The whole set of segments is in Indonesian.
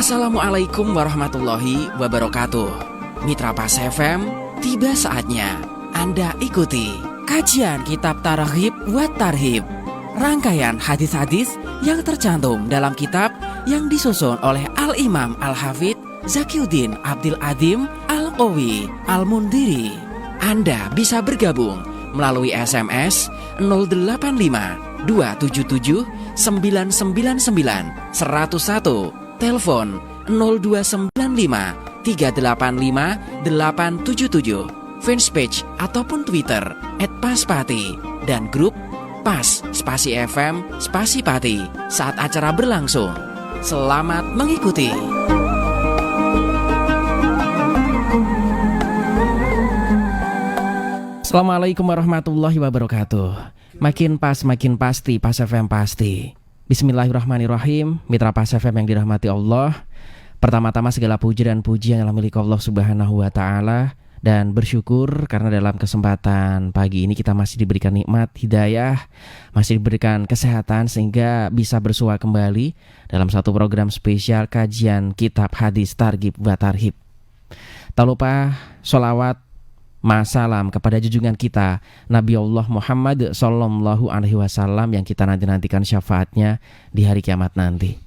Assalamualaikum warahmatullahi wabarakatuh. Mitra Pas FM, tiba saatnya Anda ikuti kajian Kitab Targhib wa Tarhib, rangkaian hadis-hadis yang tercantum dalam kitab yang disusun oleh Al-Imam Al-Hafidz Zakiuddin Abdul Adim Al-Qawi Al-Mundiri. Anda bisa bergabung melalui SMS 085 277 999 101, telepon 0295 385 877, fanpage ataupun Twitter @paspati, dan grup Pas Spasi FM Spasi Pati saat acara berlangsung. Selamat mengikuti. Assalamualaikum warahmatullahi wabarakatuh. Makin pas, makin pasti, Pas FM pasti. Bismillahirrahmanirrahim. Mitra Pas FM yang dirahmati Allah, pertama-tama segala puji dan pujian adalah milik Allah Subhanahu wa ta'ala. Dan bersyukur karena dalam kesempatan pagi ini kita masih diberikan nikmat hidayah, masih diberikan kesehatan sehingga bisa bersua kembali dalam satu program spesial kajian Kitab Hadis Targhib wa Tarhib. Tak lupa sholawat masalam kepada junjungan kita Nabi Allah Muhammad Sallallahu Alaihi Wasallam yang kita nantikan syafaatnya di hari kiamat nanti.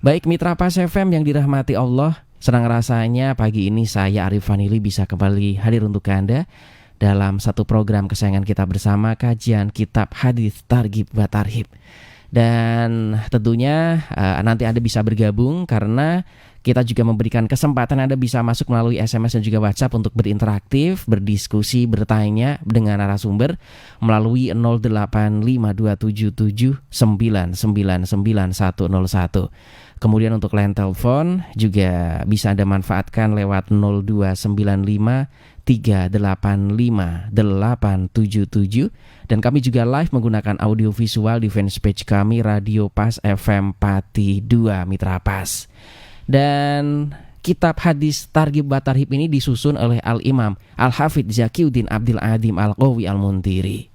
Baik Mitra Pas FM yang dirahmati Allah, senang rasanya pagi ini saya Arif Vanili bisa kembali hadir untuk Anda dalam satu program kesayangan kita bersama, kajian Kitab Hadis Targhib wa Tarhib. Dan tentunya nanti Anda bisa bergabung karena kita juga memberikan kesempatan Anda bisa masuk melalui SMS dan juga WhatsApp untuk berinteraktif, berdiskusi, bertanya dengan narasumber melalui 085277999101. Kemudian untuk line telepon juga bisa Anda manfaatkan lewat 0295 385 877, dan kami juga live menggunakan audio visual di fanpage kami Radio Pas FM Pati 2 Mitra Pas. Dan Kitab Hadis Targhib wa Tarhib ini disusun oleh Al-Imam Al-Hafidz Zakiuddin Abdul Adim Al-Qawi Al-Mundiri.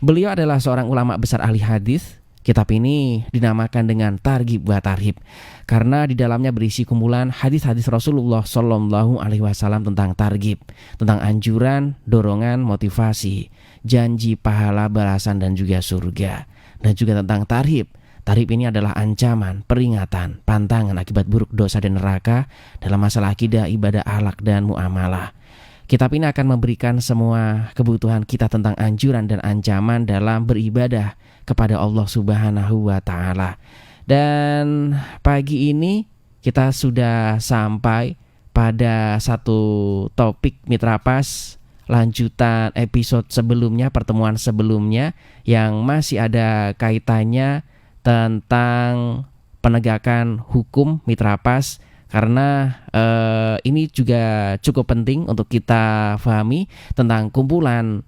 Beliau adalah seorang ulama besar ahli hadis. Kitab ini dinamakan dengan Targhib wa Tarhib karena di dalamnya berisi kumpulan hadis-hadis Rasulullah Sallallahu Alaihi Wasallam tentang targhib, tentang anjuran, dorongan, motivasi, janji, pahala, balasan dan juga surga. Dan juga tentang tarhib. Tarhib ini adalah ancaman, peringatan, pantangan akibat buruk dosa dan neraka dalam masalah akidah, ibadah, akhlak dan muamalah. Kitab ini akan memberikan semua kebutuhan kita tentang anjuran dan ancaman dalam beribadah kepada Allah Subhanahu wa ta'ala. Dan pagi ini kita sudah sampai pada satu topik Mitra Pas, lanjutan episode sebelumnya, pertemuan sebelumnya yang masih ada kaitannya tentang penegakan hukum Mitra Pas. Karena ini juga cukup penting untuk kita pahami tentang kumpulan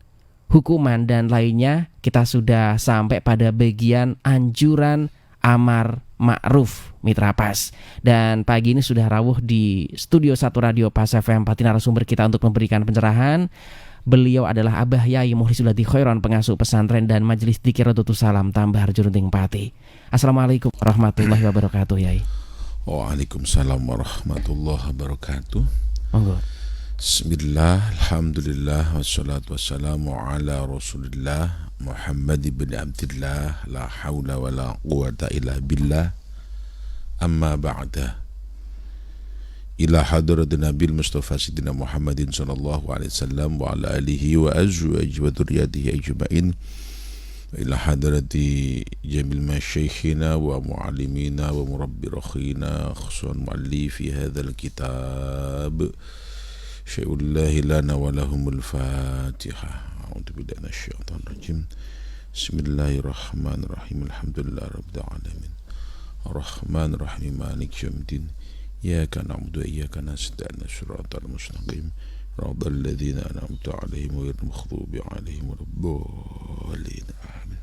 hukuman dan lainnya. Kita sudah sampai pada bagian anjuran amar ma'ruf Mitra Pas. Dan pagi ini sudah rawuh di studio 1 Radio Pas FM Pati narasumber kita untuk memberikan pencerahan. Beliau adalah Abah Yai Mukhlisulati Khairon, pengasuh pesantren dan Majelis Dzikir Rodotus Salam Tambah Harjurunting Pati. Assalamualaikum warahmatullahi wabarakatuh Yai. Waalaikumsalam warahmatullahi wabarakatuh. Monggo. Bismillah, alhamdulillah, wassalatu wassalamu ala rasulillah Muhammad ibn Abdillah, la hawla wa la quwata illa billah, amma ba'da. Ila hadrat Nabil Mustafa Sidina Muhammadin sallallahu alaihi wasallam wa ala alihi wa azwajihi wa dhurriyyatihi ajma'in. Ila hadrati jamil masyayikhina wa muallimina wa murabbi rakhina khususan muallifi hadzal kitab syai'ullahi lana wa lahumul fatihah. A'udzu billahi minasyaitonir rajim. Bismillahirrahmanirrahim. Alhamdulillahi rabbil alamin. Arrahmanir rahim. Maliki yaumiddin. Iyyaka na'budu wa iyyaka nasta'in. Shiratal mustaqim. Radal ladzina an'amta 'alaihim ghairil maghdubi 'alaihim waladdallin. Amin.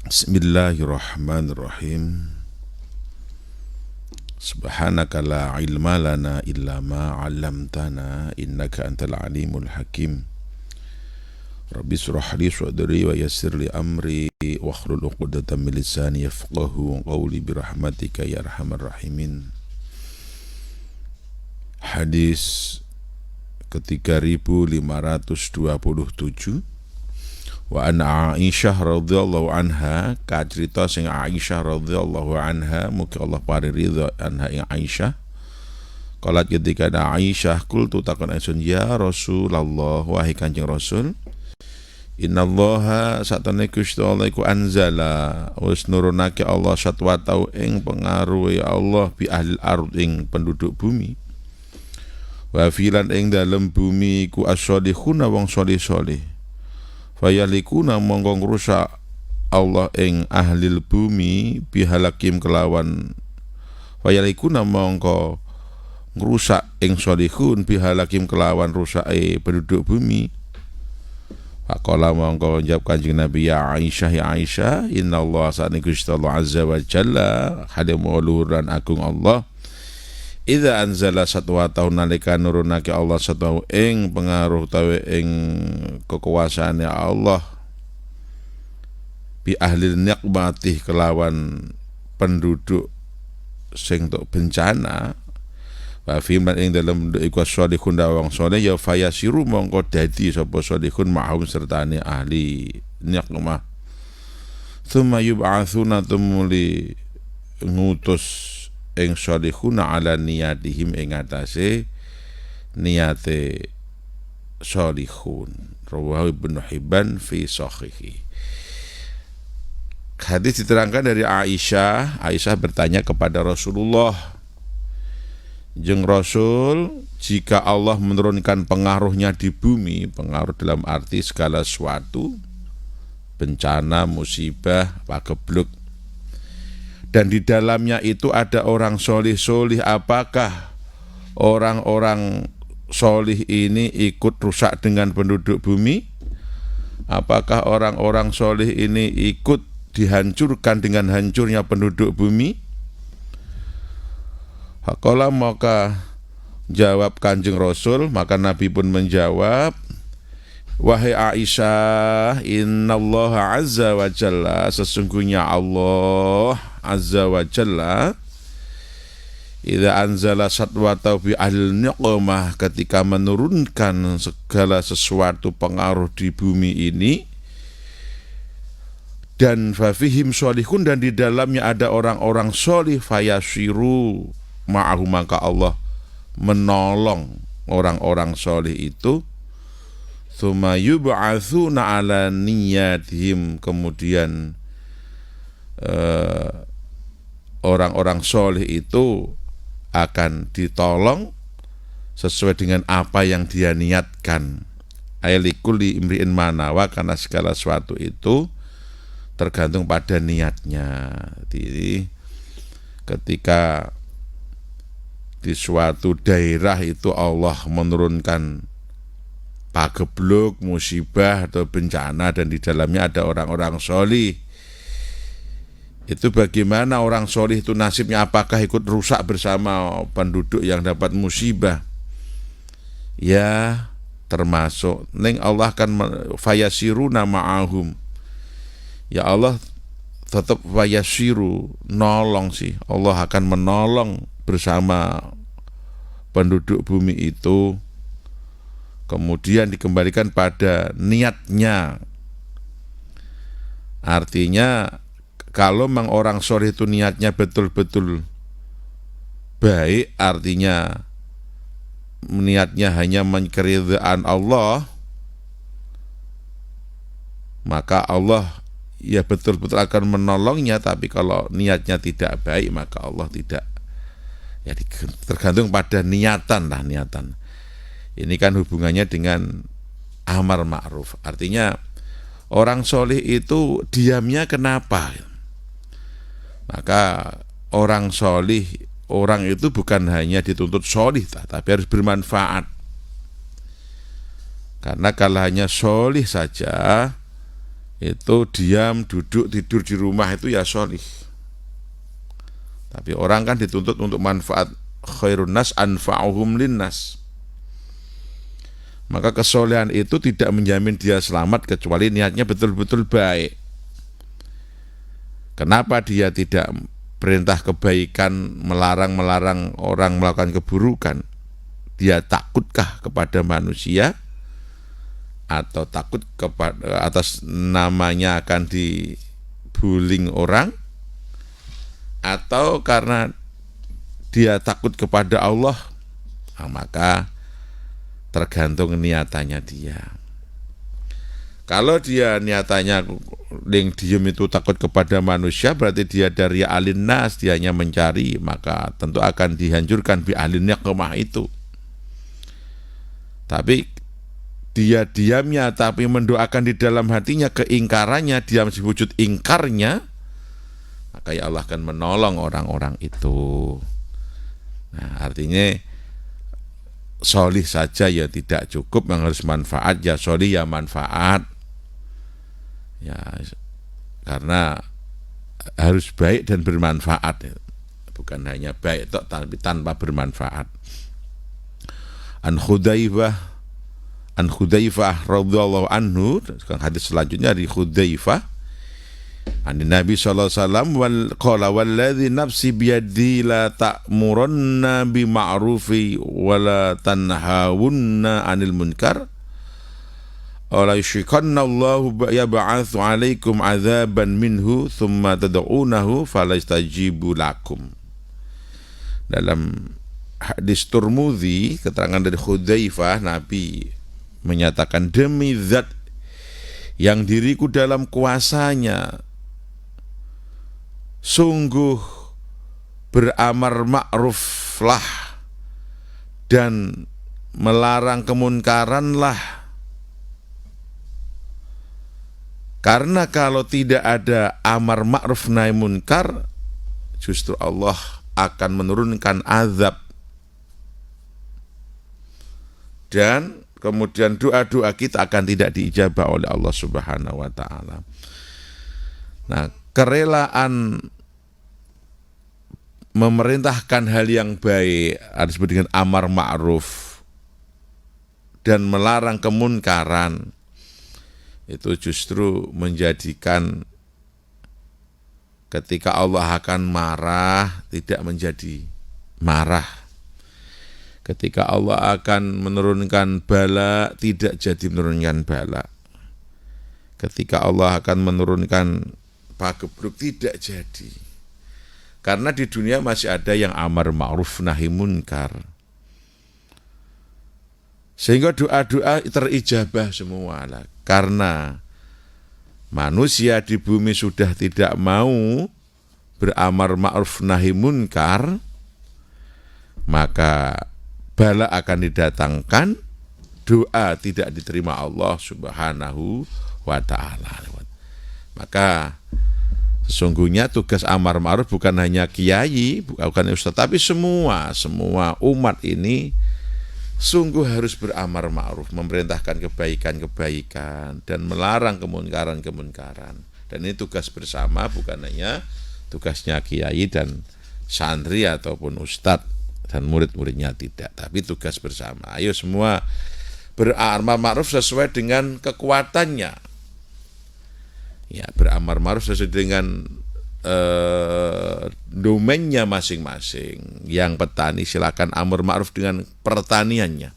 Bismillahirrahmanirrahim. Subhanaka la ilma lana illa ma 'allamtana innaka antal alimul hakim. Rabbi shrah li sadri wa yassir li amri wahlul 'uqdatam min lisani yafqahu qawli bi rahmatika ya arhamar rahimin. Hadis ke-3527 wa an Aisyah radhiyallahu anha, ka cerita sing Aisyah radhiyallahu anha, mugi Allah paring ridha anha ing Aisyah. Qalat ketika ada Aisyah, qultu takon ingsun ya Rasulullah, wahai Kanjeng Rasul, innallaha satane Gusti Allah iku anzala wis nurunake Allah satwatau ing pengaruh ya Allah bi ahli ardh ing penduduk bumi, wa filan ing dalem bumi ku as-solihuna wong solih-solih, fayalikuna mongko ngrusak Allah ing ahli bumi bihalakim kelawan, fayalikuna mongko ngrusak ing solihun bihalakim kelawan rusake penduduk bumi. Faqala mongko njawab Kanjeng Nabi, ya Aisyah, innallaha sa'ni Gusti Allah azza wa jalla hadimu luhuran agung Allah, idza anzala satwa taun nalika nurunake Allah satwa ing pengaruh tawe ing kekuasaane Allah bi ahli niqmatih kelawan penduduk sing tok bencana, wa firman ing dalem iku sholihun wong saleh ya fayasiru mongko dadi sapa sholihun ma'hum sertane ahli nikmah, tsumma yub'atsuna tumuli ngutus ing sholihuna ala niyatihim ing atase niyate sholihun. Rawahu Ibnu Hibban fi sahihi. Hadis diterangkan dari Aisyah. Aisyah bertanya kepada Rasulullah, Jeng Rasul, jika Allah menurunkan pengaruhnya di bumi, pengaruh dalam arti segala sesuatu, bencana, musibah, pagebluk, dan di dalamnya itu ada orang solih-solih, apakah orang-orang solih ini ikut rusak dengan penduduk bumi? Apakah orang-orang solih ini ikut dihancurkan dengan hancurnya penduduk bumi? Hakola maka jawab Kanjeng Rasul, maka Nabi pun menjawab, wahai Aisyah, innallaha azza wa jalla, sesungguhnya Allah azza wa jalla, idza anzala satwata bi ahli niqmah, ketika menurunkan segala sesuatu pengaruh di bumi ini, dan fafihim sholihun, dan di dalamnya ada orang-orang sholih, fayasiru ma'ahu, maka Allah menolong orang-orang soleh itu, tsumma yub'atsuna ala niyatihim, kemudian orang-orang soleh itu akan ditolong sesuai dengan apa yang dia niatkan. Ayalikulli imri'in manawa, karena segala sesuatu itu tergantung pada niatnya. Jadi ketika di suatu daerah itu Allah menurunkan pagebluk, musibah atau bencana, dan di dalamnya ada orang-orang solih, itu bagaimana orang solih itu nasibnya? Apakah ikut rusak bersama penduduk yang dapat musibah? Ya, termasuk ning Allah akan fayasiruna ma'ahum, ya Allah tetap fayasiru, nolong sih, Allah akan menolong bersama penduduk bumi itu, kemudian dikembalikan pada niatnya. Artinya kalau memang orang soleh itu niatnya betul-betul baik, artinya niatnya hanya keridhaan Allah, maka Allah ya betul-betul akan menolongnya. Tapi kalau niatnya tidak baik, maka Allah tidak. Ya, tergantung pada niatan lah, niatan. Ini kan hubungannya dengan amar ma'ruf. Artinya orang soleh itu diamnya kenapa? Maka orang soleh, orang itu bukan hanya dituntut soleh, tapi harus bermanfaat. Karena kalau hanya soleh saja, itu diam, duduk, tidur di rumah, itu ya soleh. Tapi orang kan dituntut untuk manfaat. Khairun nas anfa'uhum linnas. Maka kesolehan itu tidak menjamin dia selamat kecuali niatnya betul-betul baik. Kenapa dia tidak perintah kebaikan, melarang orang melakukan keburukan? Dia takutkah kepada manusia? Atau takut kepada atas namanya akan dibullying orang, atau karena dia takut kepada Allah? Nah, maka tergantung niatannya dia. Kalau dia niatannya yang diem itu takut kepada manusia, berarti dia dari alin nas, dia hanya mencari, maka tentu akan dihancurkan bi alinnya kemah itu. Tapi dia diamnya tapi mendoakan di dalam hatinya keingkarannya, dia masih wujud ingkarnya, maka ya Allah akan menolong orang-orang itu. Nah, artinya solih saja ya tidak cukup, yang harus manfaat ya solih ya manfaat ya, karena harus baik dan bermanfaat, bukan hanya baik tapi tanpa bermanfaat. An Hudzaifah radhiyallahu anhu, hadis selanjutnya dari Hudzaifah, an Nabi sallallahu alaihi wasallam qala walladzi nafsi biyadi la ta'murunna bi ma'rufi wa la tanhawunna 'anil munkar wala yushikanna Allahu yab'atsu 'alaikum 'adzaban minhu thumma tad'unahu falastajibu lakum. Dalam hadis Tirmidzi, keterangan dari Hudzaifah, Nabi menyatakan, demi zat yang diriku dalam kuasanya, sungguh beramar ma'ruflah dan melarang kemunkaranlah, karena kalau tidak ada amar ma'ruf nahi munkar, justru Allah akan menurunkan azab, dan kemudian doa-doa kita akan tidak diijabah oleh Allah Subhanahu wa ta'ala. Nah, kerelaan memerintahkan hal yang baik, ada disebut dengan amar ma'ruf, dan melarang kemunkaran, itu justru menjadikan ketika Allah akan marah tidak menjadi marah. Ketika Allah akan menurunkan bala, tidak jadi menurunkan bala. Ketika Allah akan menurunkan pagebluk, tidak jadi. Karena di dunia masih ada yang amar ma'ruf nahi munkar. Sehingga doa-doa terijabah semua lah. Karena manusia di bumi sudah tidak mau beramar ma'ruf nahi munkar, maka bala akan didatangkan, doa tidak diterima Allah Subhanahu wa ta'ala. Maka sesungguhnya tugas amar ma'ruf bukan hanya kiai, bukan ustaz, tapi semua umat ini sungguh harus beramar ma'ruf, memerintahkan kebaikan-kebaikan dan melarang kemunkaran-kemunkaran. Dan ini tugas bersama, bukan hanya tugasnya kiai dan santri ataupun ustaz dan murid-muridnya, tidak, tapi tugas bersama. Ayo semua beramar ma'ruf sesuai dengan kekuatannya. Ya, beramar ma'ruf sesuai dengan domainnya masing-masing. Yang petani silakan amar ma'ruf dengan pertaniannya.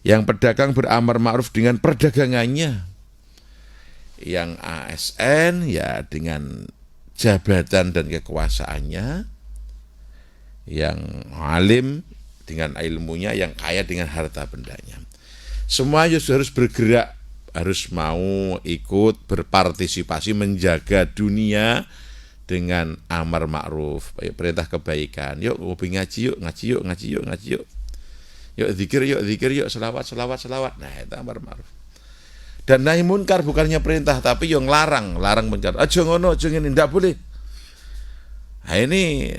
Yang pedagang beramar ma'ruf dengan perdagangannya. Yang ASN ya dengan jabatan dan kekuasaannya. Yang alim dengan ilmunya, yang kaya dengan harta bendanya. Semua harus bergerak, harus mau ikut berpartisipasi menjaga dunia dengan amar ma'ruf, perintah kebaikan. Yuk hobi ngaji yuk, ngaji yuk. Yuk zikir yuk, selawat. Nah, itu amar ma'ruf. Dan nahi munkar bukannya perintah, tapi yang larang munkar. Aja ngono, aja ngene, ndak boleh. Nah, ini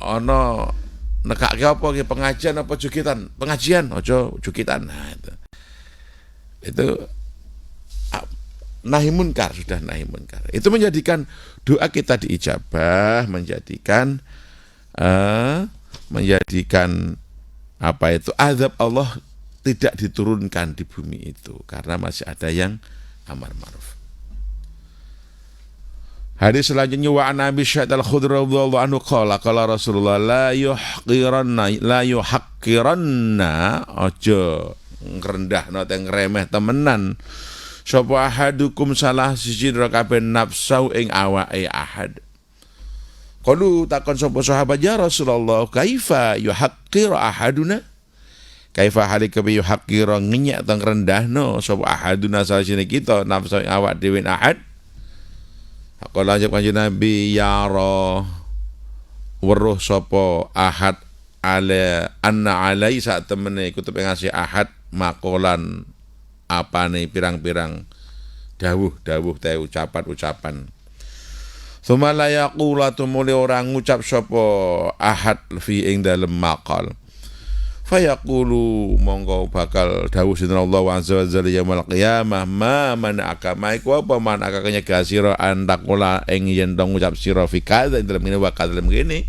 ono nekake apa ki, pengajian apa jukitan? Pengajian aja jukitan. Nah, itu nahi munkar, sudah nahi munkar. Itu menjadikan doa kita diijabah, menjadikan apa itu azab Allah tidak diturunkan di bumi itu karena masih ada yang amar ma'ruf. Hadis selanjutnya wa an Abi Sa'id Al-Khudri radhiyallahu anhu qala Rasulullah la yuhaqqiranna aja ngrendahno teng remeh temenan sapa ahadukum salah siji kabeh nafsu ing awake ahad. Qalu takon sapa sahabat ya Rasulullah kaifa yuhaqqiru ahaduna? Kaifa halika bi yuhaqqiru ngenyak teng rendahno sapa ahaduna salah siji kita nafsu ing awak dhewe ahad? Aku lanjut kanjeng Nabi yara weruh sapa ahad ala anna alai sak temene kutub ngasih ahad makolan apane pirang-pirang dawuh teh ucapan. Sumala yaqula tumuli orang ngucap sapa ahad fi ing dalem maqal. Fayaqulu monggo bakal dawuh sinten Allah azza wa jalla yaumil qiyamah ma mana'aka maiku apa mana'aka kenya sira antakula ing yen dong ngucap sira fi kadza dalam ngene wa kadza dalam ngene.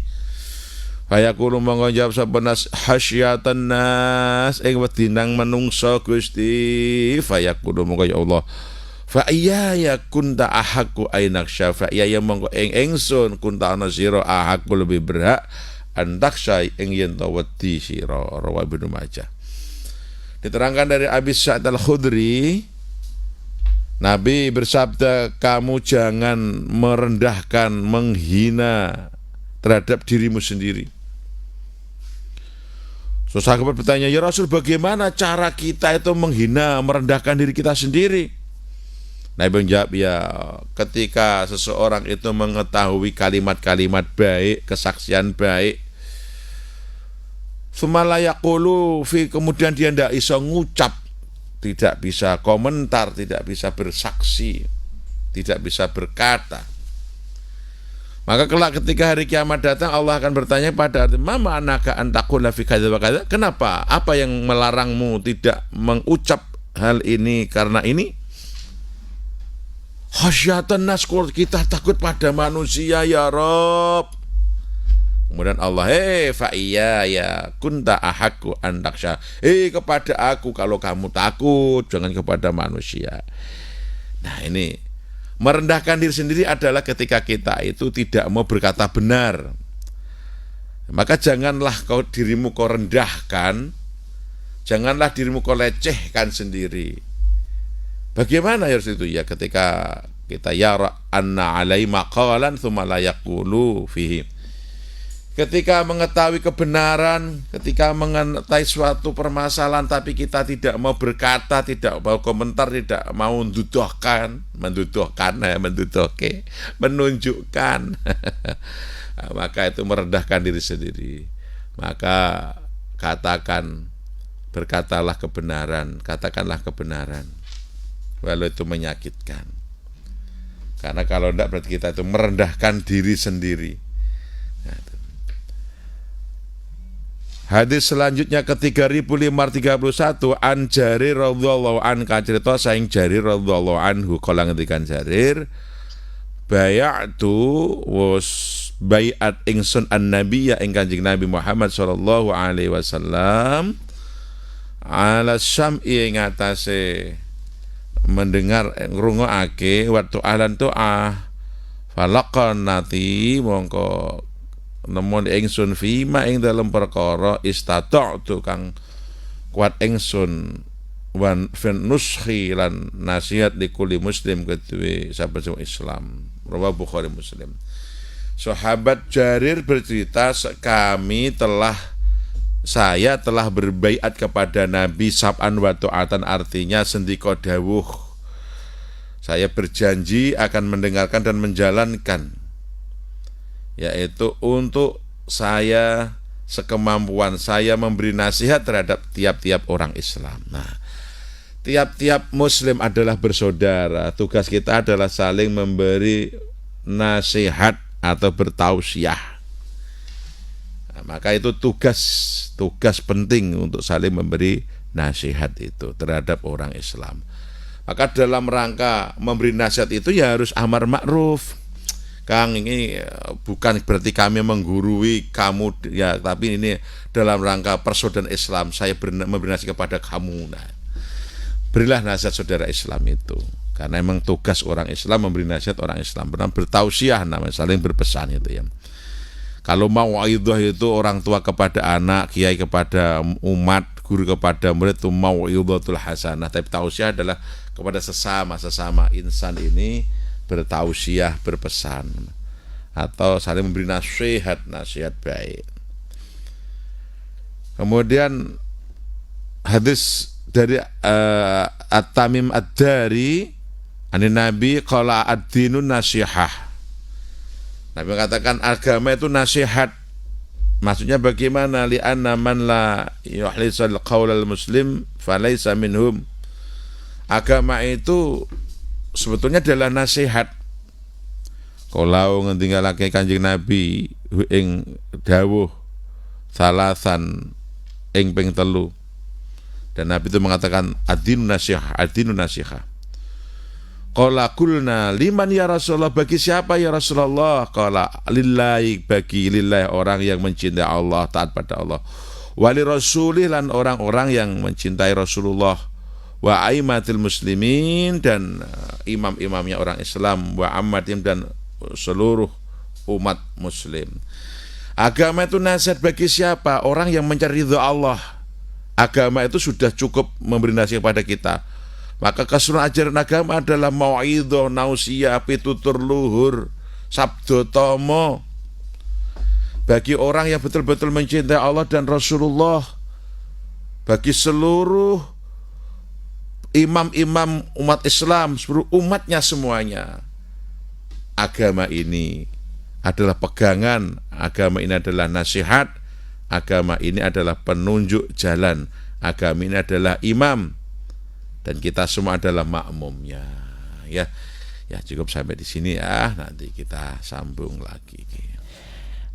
Fayaqulu monggo jawab sapa nas hasyatan nas ing wedinang menungso Gusti. Fayaqulu monggo ya Allah fa iya kunta ahaqu ainak syafa iya monggo ing ingsun kunta ana sira ahaqu lebih berhak antaksai ing yen ta wedi sira rawi Ibnu Majah. Diterangkan dari Abi Sa'id Al-Khudri, Nabi bersabda, kamu jangan merendahkan, menghina terhadap dirimu sendiri. So sahabat bertanya, ya Rasul, bagaimana cara kita itu menghina, merendahkan diri kita sendiri? Nabi menjawab, ya ketika seseorang itu mengetahui kalimat-kalimat baik, kesaksian baik, sumalayaqulu fi, kemudian dia tidak bisa ngucap, tidak bisa komentar, tidak bisa bersaksi, tidak bisa berkata, maka kelak ketika hari kiamat datang Allah akan bertanya pada mama anaka antakula fi kadza wa kadza, kenapa, apa yang melarangmu tidak mengucap hal ini karena ini? Khasyatan nas, kita takut pada manusia ya Rob. Kemudian Allah, fa iya ya kunta ahakku antaksya, kepada aku kalau kamu takut, jangan kepada manusia. Nah ini merendahkan diri sendiri adalah ketika kita itu tidak mau berkata benar. Maka janganlah dirimu kau rendahkan, janganlah dirimu kau lecehkan sendiri. Bagaimana harus itu ya, ketika kita yara anna alai maqalan tsumma la yaqulu fihi, ketika mengetahui kebenaran, ketika mengetahui suatu permasalahan tapi kita tidak mau berkata, tidak mau komentar, tidak mau menunjukkan maka itu merendahkan diri sendiri. Maka berkatalah kebenaran, katakanlah kebenaran walau itu menyakitkan. Karena kalau tidak berarti kita itu merendahkan diri sendiri. Hadis selanjutnya ke-3531 an Jarir radhiyallahu an, kacerita saing Jarir radhiyallahu anhu kala ngendikan Jarir, bay'atu was bai'at ingsun an-nabiyya ing Kanjeng Nabi Muhammad sallallahu alaihi wasallam ala sam'i ing atase mendengar ngrungokake waktu ahlan tu'ah falaqan nati mongko nemun ingsun fima ing dalam perkara istata'tu kang kuat ingsun wan fin nuskhi lan nasihat di kulli muslim kedue sahabat Islam. Rawi Bukhari Muslim. Sahabat Jarir bercerita, saya telah berbaiat kepada Nabi sab'an wa ta'atan, artinya sendika dawuh. Saya berjanji akan mendengarkan dan menjalankan, yaitu untuk saya sekemampuan saya memberi nasihat terhadap tiap-tiap orang Islam. Nah, tiap-tiap Muslim adalah bersaudara. Tugas kita adalah saling memberi nasihat atau bertausiah. Nah, maka itu tugas penting untuk saling memberi nasihat itu terhadap orang Islam. Maka dalam rangka memberi nasihat itu ya harus amar ma'ruf. Kang, ini bukan berarti kami menggurui kamu ya, tapi ini dalam rangka persaudaraan Islam, saya memberi nasihat kepada kamu. Nah, berilah nasihat saudara Islam itu, karena memang tugas orang Islam memberi nasihat orang Islam, benar bertausiah, namanya saling berpesan itu ya. Kalau mau'idhah itu orang tua kepada anak, kiai kepada umat, guru kepada murid, itu mau'idhatul hasanah. Tapi tausiah adalah kepada sesama insan ini bertausiah, berpesan, atau saling memberi nasihat baik. Kemudian hadis dari At-Tamim Ad-Dari ani Nabi qala ad-dinun nasihah. Nabi mengatakan agama itu nasihat. Maksudnya bagaimana? Li'anna man la yuhlisal qaulal muslim falaysa minhum. Agama itu sebetulnya adalah nasihat. Kalau ngendingalake Kanjeng Nabi ing dawuh salasan ing ping 3. Dan Nabi itu mengatakan ad-dinun nasihah. Qala qulna liman ya Rasulullah, bagi siapa ya Rasulullah? Qala lillahi, bagi lillahi, orang yang mencintai Allah, taat pada Allah. Wali rasulih, lan orang-orang yang mencintai Rasulullah. Wa aimatil muslimin, dan imam-imamnya orang Islam. Wa ammatim, dan seluruh umat muslim. Agama itu nasihat bagi siapa? Orang yang mencari ridha Allah. Agama itu sudah cukup memberi nasihat kepada kita. Maka keseluruhan ajaran agama adalah mau'idhah, nausiah, pitutur luhur, sabdo tomo bagi orang yang betul-betul mencintai Allah dan Rasulullah, bagi seluruh imam-imam umat Islam, seluruh umatnya semuanya. Agama ini adalah pegangan, agama ini adalah nasihat, agama ini adalah penunjuk jalan, agama ini adalah imam, dan kita semua adalah makmumnya. Ya cukup sampai di sini ya. Nanti kita sambung lagi.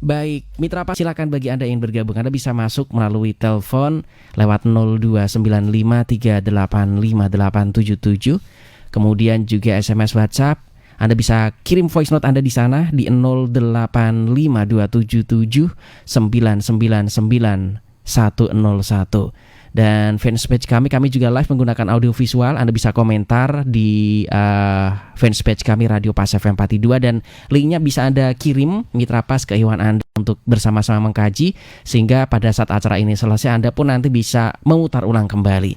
Baik, Mitra Pak, silakan bagi Anda yang bergabung, Anda bisa masuk melalui telepon lewat 0295385877. Kemudian juga SMS WhatsApp. Anda bisa kirim voice note Anda di sana di 085277999101. Dan fanspage kami juga live menggunakan audio visual. Anda bisa komentar di fanspage kami Radio Pas FM 42, dan linknya bisa Anda kirim Mitra Pas ke Iwan Anda untuk bersama-sama mengkaji, sehingga pada saat acara ini selesai Anda pun nanti bisa memutar ulang kembali.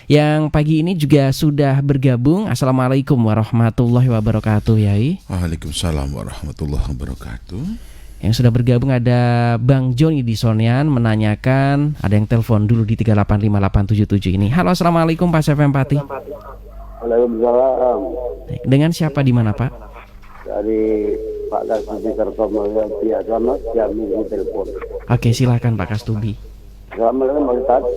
Yang pagi ini juga sudah bergabung. Assalamualaikum warahmatullahi wabarakatuh, Yai. Waalaikumsalam warahmatullahi wabarakatuh. Yang sudah bergabung ada Bang Joni di Sonian, menanyakan, ada yang telepon dulu di 3858877 ini. Halo, assalamualaikum Pak FM Pati. Waalaikumsalam. Dengan siapa, di mana Pak? Dari Pak Kastubi Kertomulya biasa Mas, kami telepon. Oke, silakan Pak Kastubi. Assalamualaikum Pak Ustaz.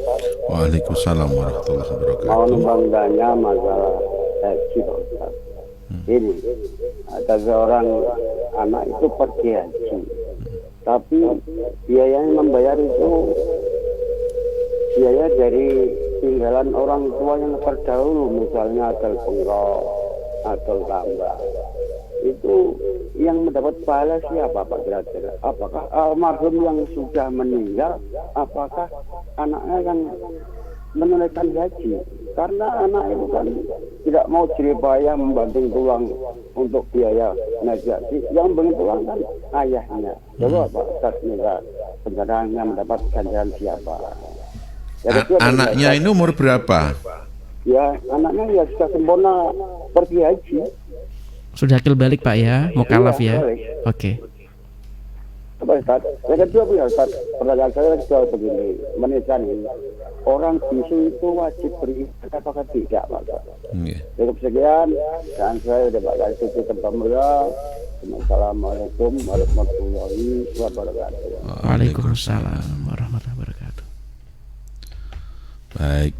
Waalaikumsalam warahmatullahi wabarakatuh. Mau membanggakannya masalah haji Pak Ustaz. Ini ada seorang anak itu pergi haji, tapi biayanya membayar itu biaya dari tinggalan orang tua yang terdahulu, misalnya adal pengrok, adal tambah. Itu yang mendapat pahala siapa Pak kira-kira? Apakah almarhum yang sudah meninggal? Apakah anaknya yang menunaikan haji? Karena anak itu kan tidak mau jeripaya membanting tulang untuk biaya naik haji. Yang banting tulang kan ayahnya. Coba Pak Ustaz minta penjelasannya, mendapat ganjaran siapa? Anaknya ini umur berapa? Ya, anaknya ya sudah sempurna pergi haji. Sudah akil balik Pak ya, mukalaf ya. Oke. Apa Ustaz? Yang kedua ya Ustaz, pertanyaan saya jauh begini, meniskan ini. Orang bisu itu wajib beribadah apakah tidak Pak? Cukup sekian, dan saya sudah Pak Kastubi Kertomulya. Assalamualaikum warahmatullahi wabarakatuh. Waalaikumsalam warahmatullahi wabarakatuh. Baik,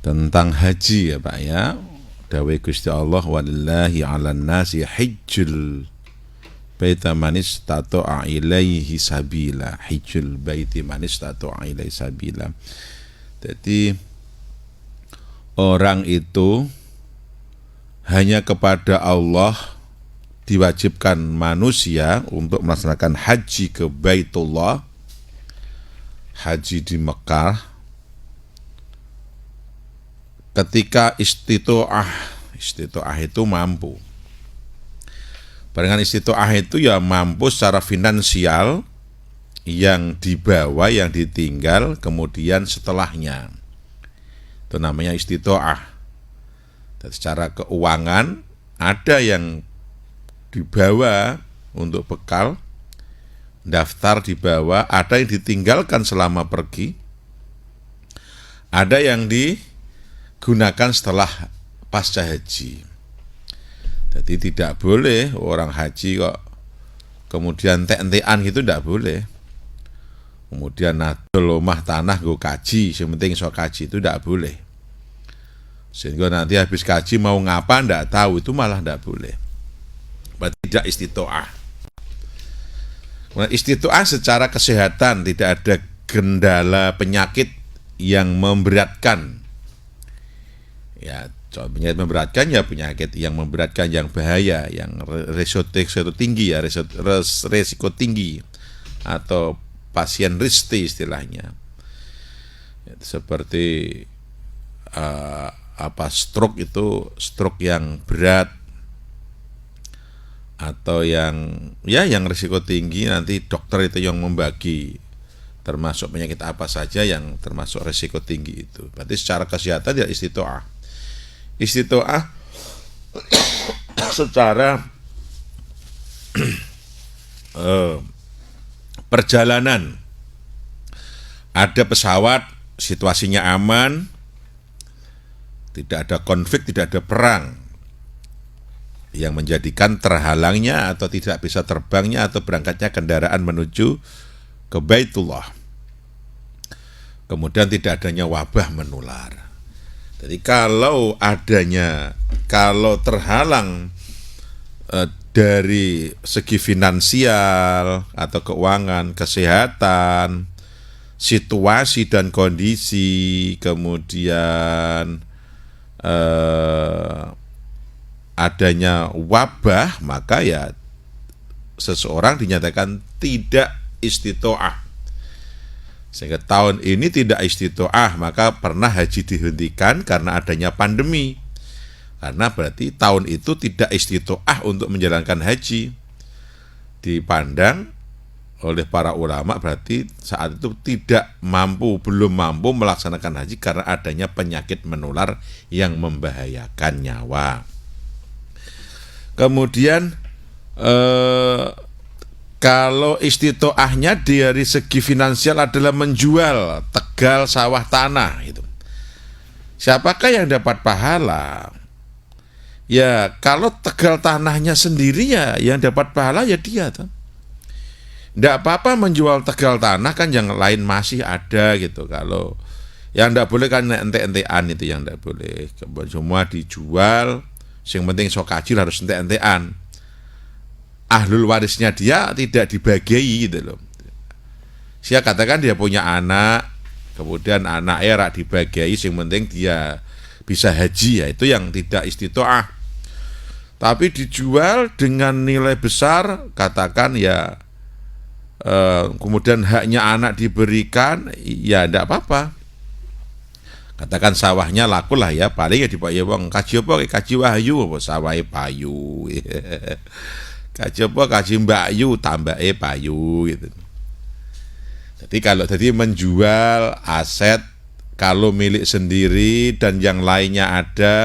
tentang haji ya Pak ya. Dawai Gusti Allah, walillahi 'alan nasi hajjul baita man istata'a ilaihi sabila. Hajjul baiti man istata'a ilaihi sabila. Jadi orang itu hanya kepada Allah diwajibkan manusia untuk melaksanakan haji ke Baitullah, haji di Mekah, ketika istitoah itu mampu. Dengan istitoah itu ya mampu secara finansial yang dibawa, yang ditinggal kemudian setelahnya. Itu namanya istitoah. Dan secara keuangan ada yang dibawa untuk bekal, daftar dibawa, ada yang ditinggalkan selama pergi, ada yang digunakan setelah pasca haji. Jadi tidak boleh orang haji kok kemudian tek-entekan gitu, tidak boleh. Kemudian nadol omah tanah go kaji, yang penting so kaji, itu tidak boleh. Sehingga nanti habis kaji mau ngapa tidak tahu, itu malah tidak boleh. Berarti tidak istitoah. Istitoah secara kesehatan, tidak ada kendala penyakit yang memberatkan. Ya, penyakit memberatkan ya penyakit yang memberatkan, yang bahaya, yang resiko tinggi ya, resiko tinggi, atau pasien risti istilahnya. Seperti stroke itu, stroke yang berat, atau yang risiko tinggi, nanti dokter itu yang membagi termasuk penyakit apa saja yang termasuk risiko tinggi itu. Berarti secara kesehatan ya istitoah. Istitoah secara perjalanan, ada pesawat, situasinya aman, tidak ada konflik, tidak ada perang yang menjadikan terhalangnya atau tidak bisa terbangnya atau berangkatnya kendaraan menuju ke Baitullah. Kemudian tidak adanya wabah menular. Jadi kalau terhalang dari segi finansial atau keuangan, kesehatan, situasi dan kondisi, kemudian adanya wabah, maka ya seseorang dinyatakan tidak istitoah. Sehingga tahun ini tidak istitoah, maka pernah haji dihentikan karena adanya pandemi. Karena berarti tahun itu tidak istitoah untuk menjalankan haji. Dipandang oleh para ulama berarti saat itu belum mampu melaksanakan haji karena adanya penyakit menular yang membahayakan nyawa. Kemudian kalau istitoahnya dari segi finansial adalah menjual tegal sawah tanah itu. Siapakah yang dapat pahala? Ya kalau tegal tanahnya sendiri ya yang dapat pahala ya dia tuh. Tidak apa-apa menjual tegal tanah, kan yang lain masih ada gitu. Kalau yang tidak boleh kan ente-entean, itu yang tidak boleh. Semua dijual. Yang penting sok kacil harus ente-entean. Ahlul warisnya dia tidak dibagi gitu loh. Saya katakan dia punya anak, kemudian anaknya rak dibagi, yang penting dia bisa haji, ya itu yang tidak istitoah. Tapi dijual dengan nilai besar, katakan ya kemudian haknya anak diberikan, ya tidak apa-apa. Katakan sawahnya laku lah ya, paling ya dipakai wong kaji apa, kaji wahyu apa sawahnya payu. Kaji apa, kaji mbakyu tambahnya payu gitu. Jadi kalau menjual aset, kalau milik sendiri dan yang lainnya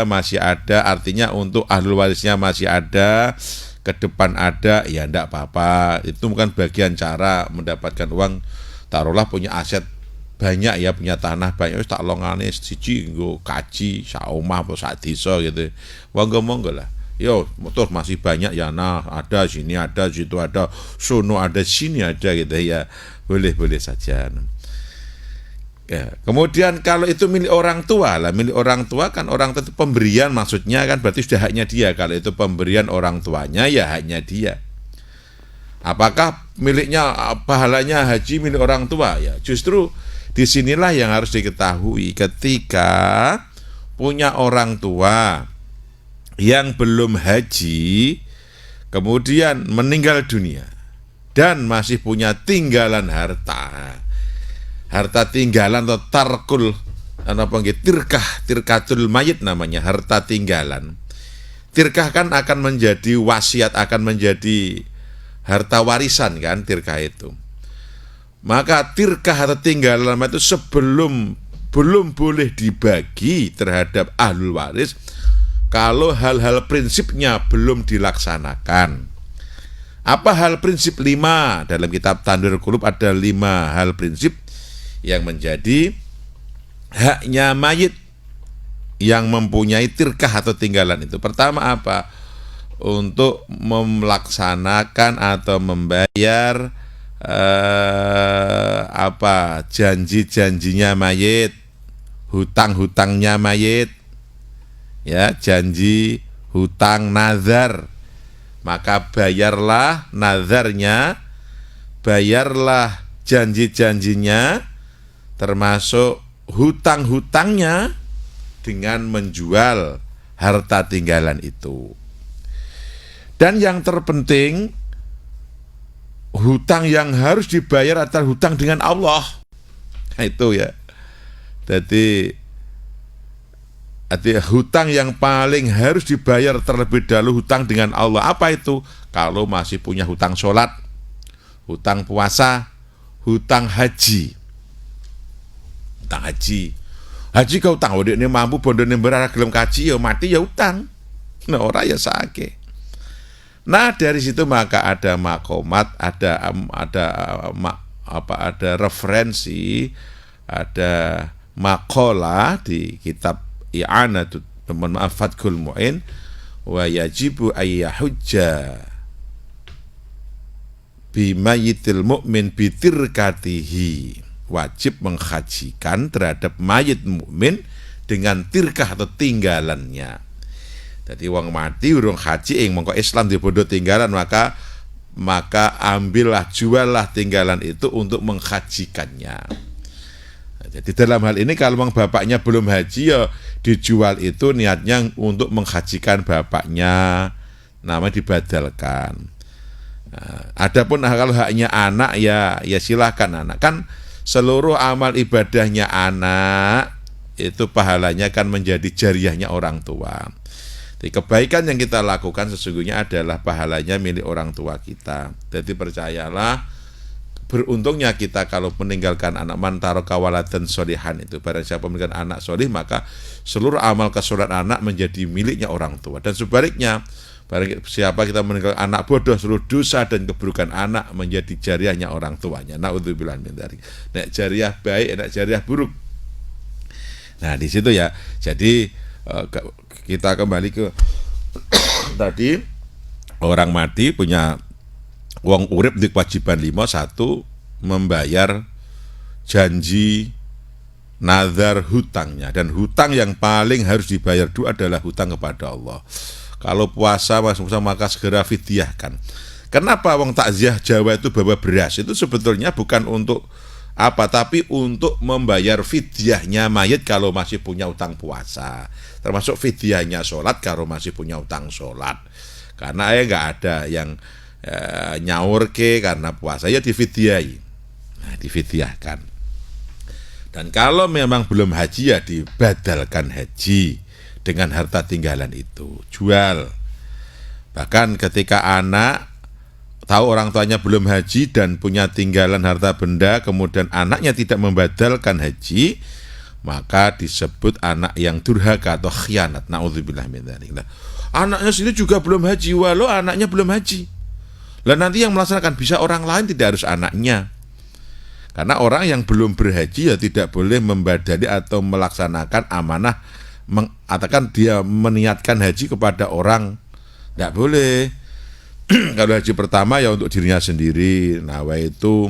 masih ada, artinya untuk ahlul warisnya masih ada, ke depan ada, ya enggak apa-apa. Itu bukan bagian cara mendapatkan uang. Taruhlah punya aset banyak ya, punya tanah banyak, tak longane siji nggo kaji sak omah apa sak desa gitu. Monggo lah. Yo, motor masih banyak ya, nah ada sini ada, situ ada, sono ada, sini ada gitu ya. Boleh saja. Ya, kemudian kalau itu milik orang tua lah, milik orang tua kan orang tua pemberian, maksudnya kan berarti sudah haknya dia. Kalau itu pemberian orang tuanya ya haknya dia. Apakah miliknya pahalanya haji milik orang tua? Ya, justru disinilah yang harus diketahui, ketika punya orang tua yang belum haji, kemudian meninggal dunia dan masih punya tinggalan harta tinggalan atau tarkul tirkatul mayit namanya, harta tinggalan. Tirkah kan akan menjadi wasiat, akan menjadi harta warisan kan tirkah itu. Maka tirkah atau tinggalan itu belum boleh dibagi terhadap ahlul waris kalau hal-hal prinsipnya belum dilaksanakan. Apa hal prinsip 5? Dalam kitab Tanwirul Qulub ada 5 hal prinsip yang menjadi haknya mayit yang mempunyai tirkah atau tinggalan itu. Pertama apa? Untuk melaksanakan atau membayar janji-janjinya mayit, hutang-hutangnya mayit, ya, janji, hutang, nazar. Maka bayarlah nazarnya, bayarlah janji-janjinya, termasuk hutang-hutangnya dengan menjual harta tinggalan itu. Dan yang terpenting, hutang yang harus dibayar adalah hutang dengan Allah. Nah, itu ya. Jadi hutang yang paling harus dibayar terlebih dahulu hutang dengan Allah. Apa itu? Kalau masih punya hutang sholat, hutang puasa, hutang haji. Hutang haji. Haji kau hutang, ini mampu bondone berara gelem kaji ya mati ya hutang. Nah, ora ya sake. Nah, dari situ maka ada makomat, ada referensi, ada makola di kitab I'anatut Fathul Mu'in, wa yajibu ayyahujja bimayitil mu'min bitirkatihi, wajib menghajikan terhadap mayit mukmin dengan tirkah atau tinggalannya. Jadi wong mati urung haji mongko Islam dibodoh tinggalan, maka ambillah, juallah tinggalan itu untuk menghajikannya. Nah, jadi dalam hal ini kalau memang bapaknya belum haji ya dijual itu niatnya untuk menghajikan bapaknya, namanya dibadalkan. Nah, adapun kalau haknya anak ya silahkan anak, kan seluruh amal ibadahnya anak itu pahalanya kan menjadi jariahnya orang tua. Jadi kebaikan yang kita lakukan sesungguhnya adalah pahalanya milik orang tua kita. Jadi percayalah, beruntungnya kita kalau meninggalkan anak, man taraka waladan sholihan, itu barang siapa meninggalkan anak solih maka seluruh amal kesolehan anak menjadi miliknya orang tua. Dan sebaliknya, barang siapa kita meninggalkan anak bodoh, seluruh dosa dan keburukan anak menjadi jariahnya orang tuanya. Na'udzubillah min dzalik. Nek jariah baik, nek jariah buruk. Nah, di situ ya. Jadi kita kembali ke tadi, orang mati punya wong urip di kewajiban 5. 1, membayar janji, nazar, hutangnya. Dan hutang yang paling harus dibayar dulu adalah hutang kepada Allah. Kalau puasa maka segera fidyahkan. Kenapa wong takziah Jawa itu bawa beras? Itu sebetulnya bukan untuk apa, tapi untuk membayar fidyahnya mayit kalau masih punya utang puasa, termasuk fidyahnya sholat kalau masih punya utang sholat. Karena nggak ada yang nyaur karena puasa, ya difidyahi, difidyahkan. Dan kalau memang belum haji ya dibadalkan haji dengan harta tinggalan itu, jual. Bahkan ketika anak tahu orang tuanya belum haji dan punya tinggalan harta benda, kemudian anaknya tidak membadalkan haji, maka disebut anak yang durhaka atau khianat. Na'udzubillah min dzalik. Anaknya sendiri juga belum haji, walau anaknya belum haji. Lah nanti yang melaksanakan bisa orang lain, tidak harus anaknya. Karena orang yang belum berhaji ya tidak boleh membadali atau melaksanakan amanah, mengatakan dia meniatkan haji kepada orang, tidak boleh. Kalau haji pertama ya untuk dirinya sendiri, nawaitu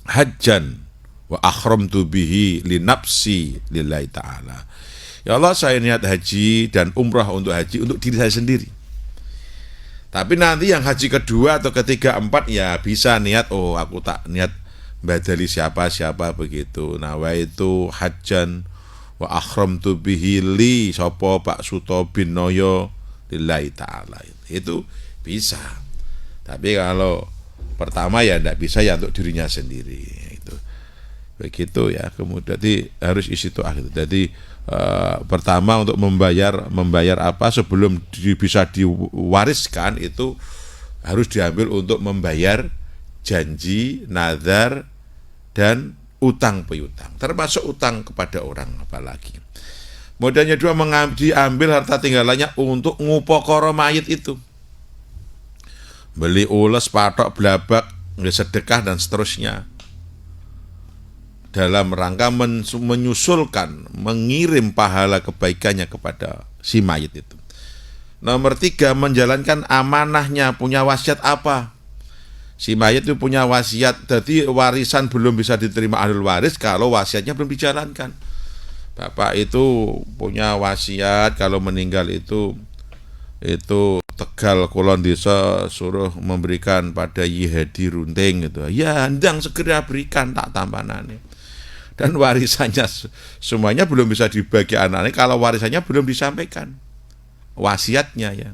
hajjan wa akhramtu bihi li nafsi lillahi ta'ala. Ya Allah, saya niat haji dan umrah untuk haji untuk diri saya sendiri. Tapi nanti yang haji kedua atau ketiga, 4 ya bisa niat, oh aku tak niat badali siapa-siapa begitu. Nawaitu hajjan wa akhramtu bihi li sapa Pak Suto bin Noyo lillahi ta'ala. Itu bisa. Tapi kalau pertama ya tidak bisa ya untuk dirinya sendiri itu. Begitu ya. Kemudian jadi harus isi doa gitu. Jadi pertama untuk membayar apa sebelum bisa diwariskan itu harus diambil untuk membayar janji, nazar, dan utang piutang, termasuk utang kepada orang apalagi. Modalnya dua, diambil harta tinggalannya untuk ngupokoro mayit itu, beli ules, patok, blabak, sedekah dan seterusnya, dalam rangka menyusulkan, mengirim pahala kebaikannya kepada si mayit itu. Nomor 3, menjalankan amanahnya, punya wasiat apa. Si mayit itu punya wasiat, jadi warisan belum bisa diterima ahlul waris kalau wasiatnya belum dijalankan. Bapak itu punya wasiat kalau meninggal itu Tegal Kulon Desa suruh memberikan pada Yihadi Runting gitu. Ya, ndang segera berikan tak tampanane. Dan warisannya semuanya belum bisa dibagi anaknya kalau warisannya belum disampaikan. Wasiatnya ya.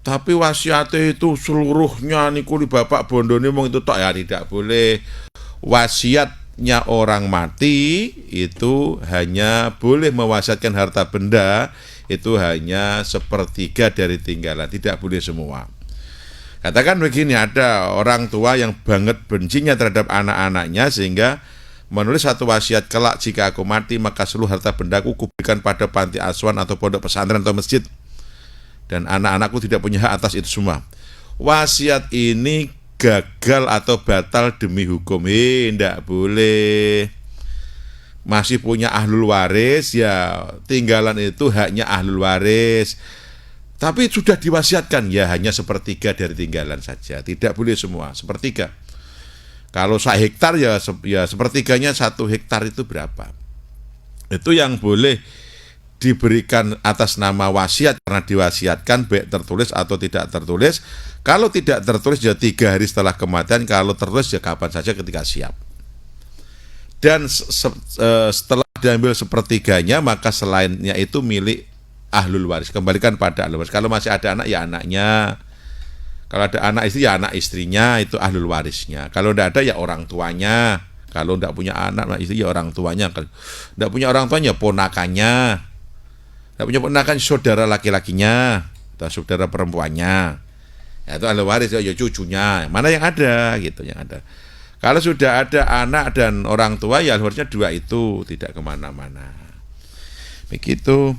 Tapi wasiatnya itu seluruhnya niku di bapak bondone mong itu tok ya, tidak boleh. Wasiatnya orang mati itu hanya boleh mewasiatkan harta benda itu hanya 1/3 dari tinggalan, tidak boleh semua. Katakan begini, ada orang tua yang banget bencinya terhadap anak-anaknya sehingga menulis satu wasiat, kelak jika aku mati maka seluruh harta bendaku kuberikan pada panti asuhan atau pondok pesantren atau masjid, dan anak-anakku tidak punya hak atas itu semua. Wasiat ini gagal atau batal demi hukum. Tidak boleh. Masih punya ahlul waris, ya tinggalan itu haknya ahlul waris. Tapi sudah diwasiatkan, ya hanya 1/3 dari tinggalan saja. Tidak boleh semua, 1/3. Kalau 1 hektar ya 1/3-nya 1 hektar itu berapa? Itu yang boleh diberikan atas nama wasiat karena diwasiatkan, baik tertulis atau tidak tertulis. Kalau tidak tertulis ya 3 hari setelah kematian, kalau tertulis ya kapan saja ketika siap. Dan setelah diambil 1/3-nya maka selainnya itu milik ahlul waris, kembalikan pada ahlul waris. Kalau masih ada anak ya anaknya, kalau ada anak istri ya anak istrinya, itu ahlul warisnya. Kalau tidak ada ya orang tuanya. Kalau tidak punya anak istri ya orang tuanya. Kalau tidak punya orang tuanya ponakannya. Tidak punya ponakan saudara laki-lakinya atau saudara perempuannya, ya, itu ahli waris ya cucunya. Mana yang ada gitu, yang ada. Kalau sudah ada anak dan orang tua ya harusnya 2 itu, tidak kemana-mana. Begitu.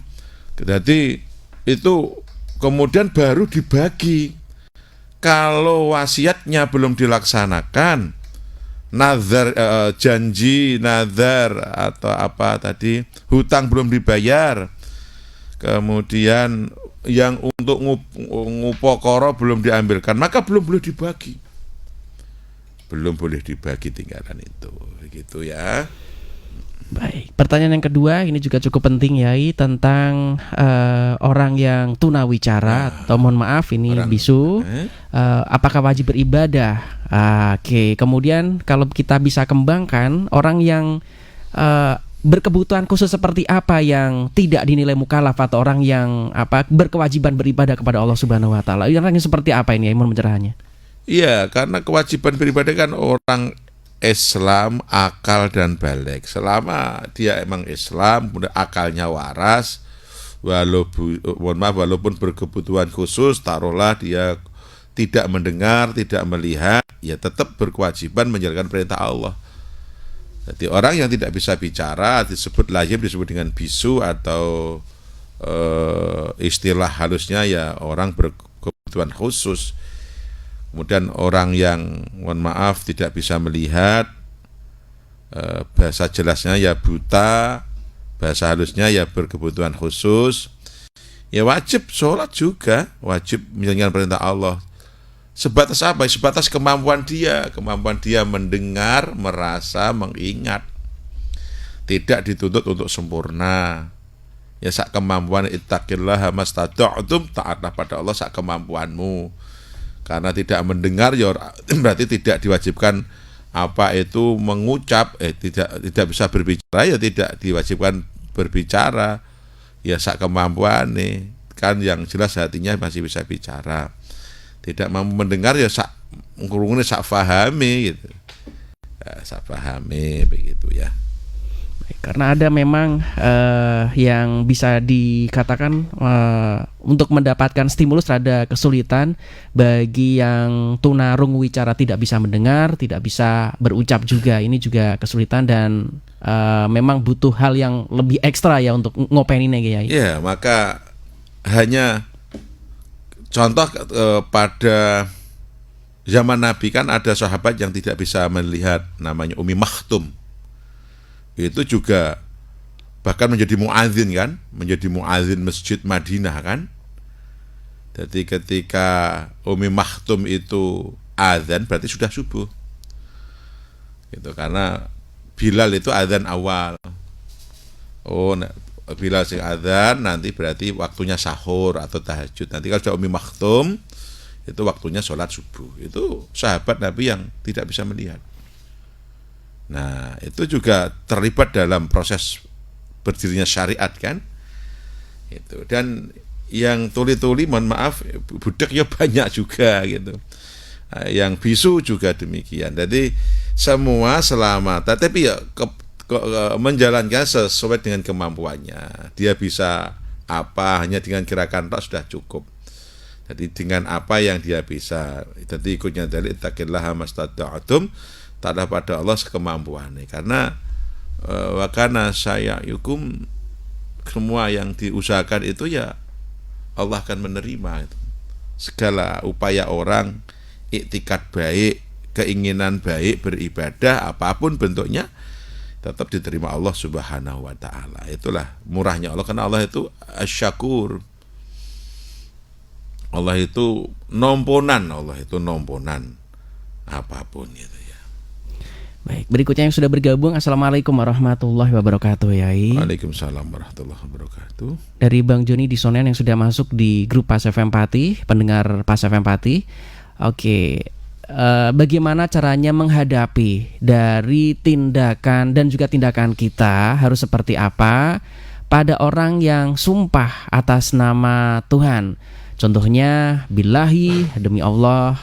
Jadi itu kemudian baru dibagi. Kalau wasiatnya belum dilaksanakan, nazar, janji nazar atau apa tadi, hutang belum dibayar, kemudian yang untuk ngupokoro belum diambilkan, maka belum boleh dibagi. Belum boleh dibagi tinggalan itu. Begitu ya. Baik, pertanyaan yang kedua ini juga cukup penting Yai, tentang orang yang tunawicara atau mohon maaf ini bisu, apakah wajib beribadah? Oke, kemudian kalau kita bisa kembangkan, orang yang berkebutuhan khusus seperti apa yang tidak dinilai mukallaf, atau orang yang berkewajiban beribadah kepada Allah Subhanahu wa taala. Orangnya seperti apa ini, mohon pencerahannya? Iya, karena kewajiban beribadah kan orang Islam akal dan balik. Selama dia emang Islam, kemudian akalnya waras, walaupun berkebutuhan khusus, taruhlah dia tidak mendengar, tidak melihat, ya tetap berkewajiban menjalankan perintah Allah. Jadi orang yang tidak bisa bicara disebut lazim, disebut dengan bisu, atau istilah halusnya ya orang berkebutuhan khusus. Kemudian orang yang mohon maaf tidak bisa melihat, bahasa jelasnya ya buta, bahasa halusnya ya berkebutuhan khusus, ya wajib sholat juga, wajib menjalankan perintah Allah. Sebatas apa? Sebatas kemampuan dia mendengar, merasa, mengingat. Tidak dituntut untuk sempurna. Ya sak kemampuan, ittaqillaha mastata'tum, taatlah pada Allah sak kemampuanmu. Karena tidak mendengar ya berarti tidak diwajibkan mengucap, tidak bisa berbicara ya tidak diwajibkan berbicara. Ya sak kemampuan nih, kan yang jelas hatinya masih bisa bicara. Tidak mampu mendengar ya sak ngurungnya sak fahami gitu. Ya, sak fahami begitu ya. Karena ada memang yang bisa dikatakan untuk mendapatkan stimulus ada kesulitan bagi yang tunarungu wicara, tidak bisa mendengar, tidak bisa berucap juga. Ini juga kesulitan dan memang butuh hal yang lebih ekstra ya untuk ngopeninnya Kiai. Ya, maka hanya contoh pada zaman Nabi kan ada sahabat yang tidak bisa melihat, namanya Umi Maktum. Itu juga bahkan menjadi muadzin kan, menjadi muadzin masjid Madinah kan. Jadi ketika Umi Maktum itu azan berarti sudah subuh. Gitu, karena Bilal itu azan awal. Oh, Bilal sing azan nanti berarti waktunya sahur atau tahajud. Nanti kalau sudah Umi Maktum itu waktunya sholat subuh. Itu sahabat Nabi yang tidak bisa melihat. Nah, itu juga terlibat dalam proses berdirinya syariat kan. Itu. Dan yang tuli-tuli, mohon maaf, budak ya banyak juga gitu. Yang bisu juga demikian. Jadi semua selamat, tapi ya menjalankan sesuai dengan kemampuannya. Dia bisa apa, hanya dengan gerakan tak sudah cukup. Jadi dengan apa yang dia bisa. Jadi ikutnya dari ittaqillaha mastata'tum, taklah pada Allah sekemampuannya. Karena wakana saya hukum, semua yang diusahakan itu ya Allah akan menerima itu. Segala upaya orang, iktikad baik, keinginan baik, beribadah apapun bentuknya tetap diterima Allah Subhanahu wa taala. Itulah murahnya Allah, karena Allah itu asy-syakur. Allah itu nomponan, apapun gitu ya. Baik, berikutnya yang sudah bergabung, Assalamualaikum warahmatullahi wabarakatuh Yai. Waalaikumsalam warahmatullahi wabarakatuh. Dari Bang Joni di Sonen yang sudah masuk di grup Pas FM Pati, pendengar Pas FM Pati. Oke, bagaimana caranya menghadapi dari tindakan dan juga tindakan kita harus seperti apa pada orang yang sumpah atas nama Tuhan? Contohnya billahi, demi Allah,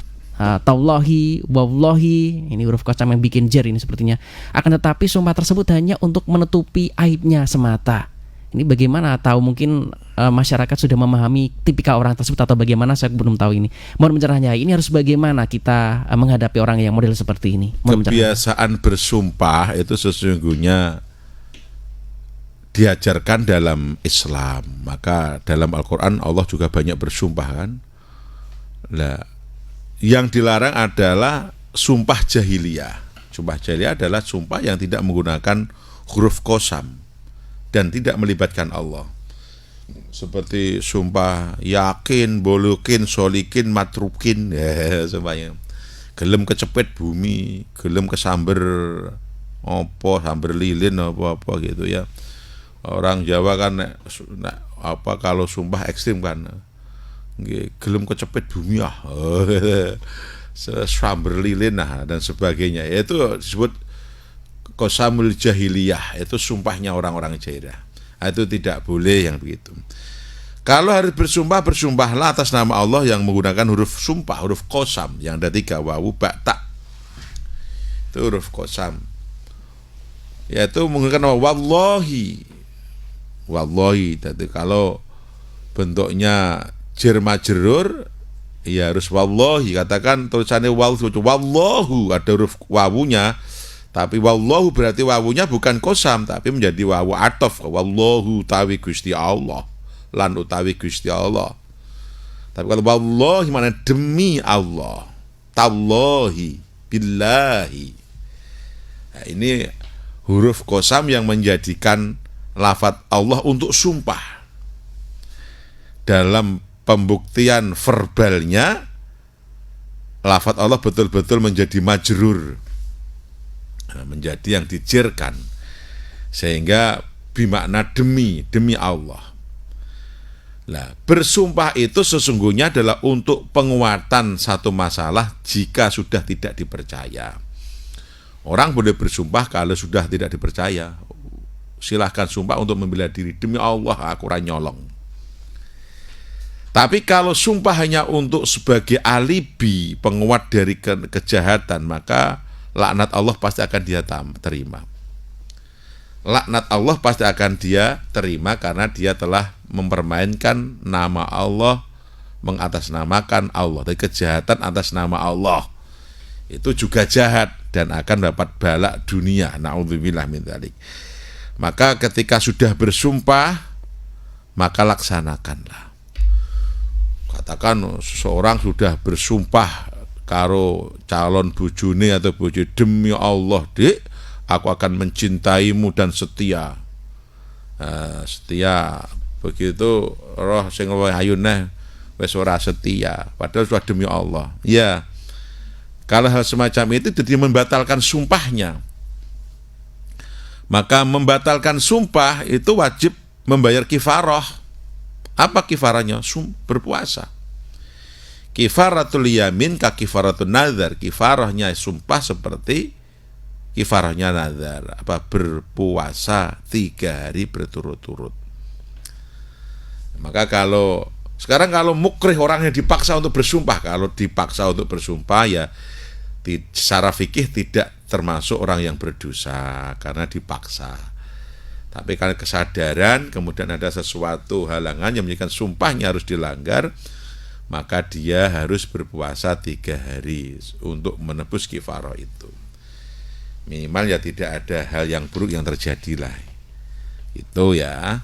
tallahi, wallahi, ini huruf qasam yang bikin jer ini sepertinya. Akan tetapi sumpah tersebut hanya untuk menutupi aibnya semata. Ini bagaimana? Tahu mungkin masyarakat sudah memahami tipikal orang tersebut atau bagaimana, saya belum tahu ini. Mohon pencerahannya, ini harus bagaimana kita menghadapi orang yang model seperti ini? Kebiasaan bersumpah itu sesungguhnya diajarkan dalam Islam. Maka dalam Al-Quran Allah juga banyak bersumpah kan. Nah, yang dilarang adalah sumpah jahiliyah. Sumpah jahiliyah adalah sumpah yang tidak menggunakan huruf qasam dan tidak melibatkan Allah. Seperti sumpah yakin, bolukin, solikin, matrukin, ya semuanya. Gelem kecepet bumi, gelem kesamber opo, samber lilin apa-apa gitu ya. Orang Jawa kan apa kalau sumpah ekstrim kan. Gelem kecepet bumi samber lilin dan sebagainya. Itu disebut qasamul jahiliyah, itu sumpahnya orang-orang jahiliyah. Itu tidak boleh yang begitu. Kalau harus bersumpah, bersumpahlah atas nama Allah yang menggunakan huruf sumpah, huruf qasam yang ada 3, wawu, ba, ta. Itu huruf qasam. Yaitu menggunakan nama wallahi. Wallahi. Jadi kalau bentuknya jer majrur ya harus wallahi. Katakan tulisannya wallahu, ada huruf wawunya. Tapi wallahu berarti wawunya bukan qasam tapi menjadi wawu ataf. Wallahu utawi Gusti Allah, lan utawi Gusti Allah. Tapi kalau wallahi mana demi Allah, tallahi, billahi. Nah, ini huruf qasam yang menjadikan lafadz Allah untuk sumpah. Dalam pembuktian verbalnya, lafadz Allah betul-betul menjadi majrur, menjadi yang dijerkan, sehingga bermakna demi Allah. Nah, bersumpah itu sesungguhnya adalah untuk penguatan satu masalah jika sudah tidak dipercaya. Orang boleh bersumpah kalau sudah tidak dipercaya. Silahkan sumpah untuk membela diri, demi Allah aku ora nyolong. Tapi kalau sumpah hanya untuk sebagai alibi penguat dari kejahatan, maka laknat Allah pasti akan dia terima. Laknat Allah pasti akan dia terima karena dia telah mempermainkan nama Allah, mengatasnamakan Allah. Dan kejahatan atas nama Allah itu juga jahat dan akan dapat bala dunia. Na'udzubillah min dzalik. Maka ketika sudah bersumpah, maka laksanakanlah. Katakan seseorang sudah bersumpah karo calon bojone atau bojo, demi Allah, Dik, aku akan mencintaimu dan setia. Setia begitu roh sing ayune wis ora setia, padahal sudah demi Allah. Ya. Kalau hal semacam itu jadi membatalkan sumpahnya. Maka membatalkan sumpah itu wajib membayar kifarah. Apa kifarahnya? Berpuasa. Kifaratul yamin ka kifaratul nazar. Kifarahnya sumpah seperti kifarahnya nazar. Berpuasa 3 hari berturut-turut. Maka sekarang kalau mukrih, orang yang dipaksa untuk bersumpah, kalau dipaksa untuk bersumpah ya secara fikih tidak termasuk orang yang berdosa karena dipaksa. Tapi karena kesadaran kemudian ada sesuatu halangan yang menjadikan sumpahnya harus dilanggar, maka dia harus berpuasa 3 hari untuk menebus kifarah itu. Minimal ya tidak ada hal yang buruk yang terjadi lah. Itu ya.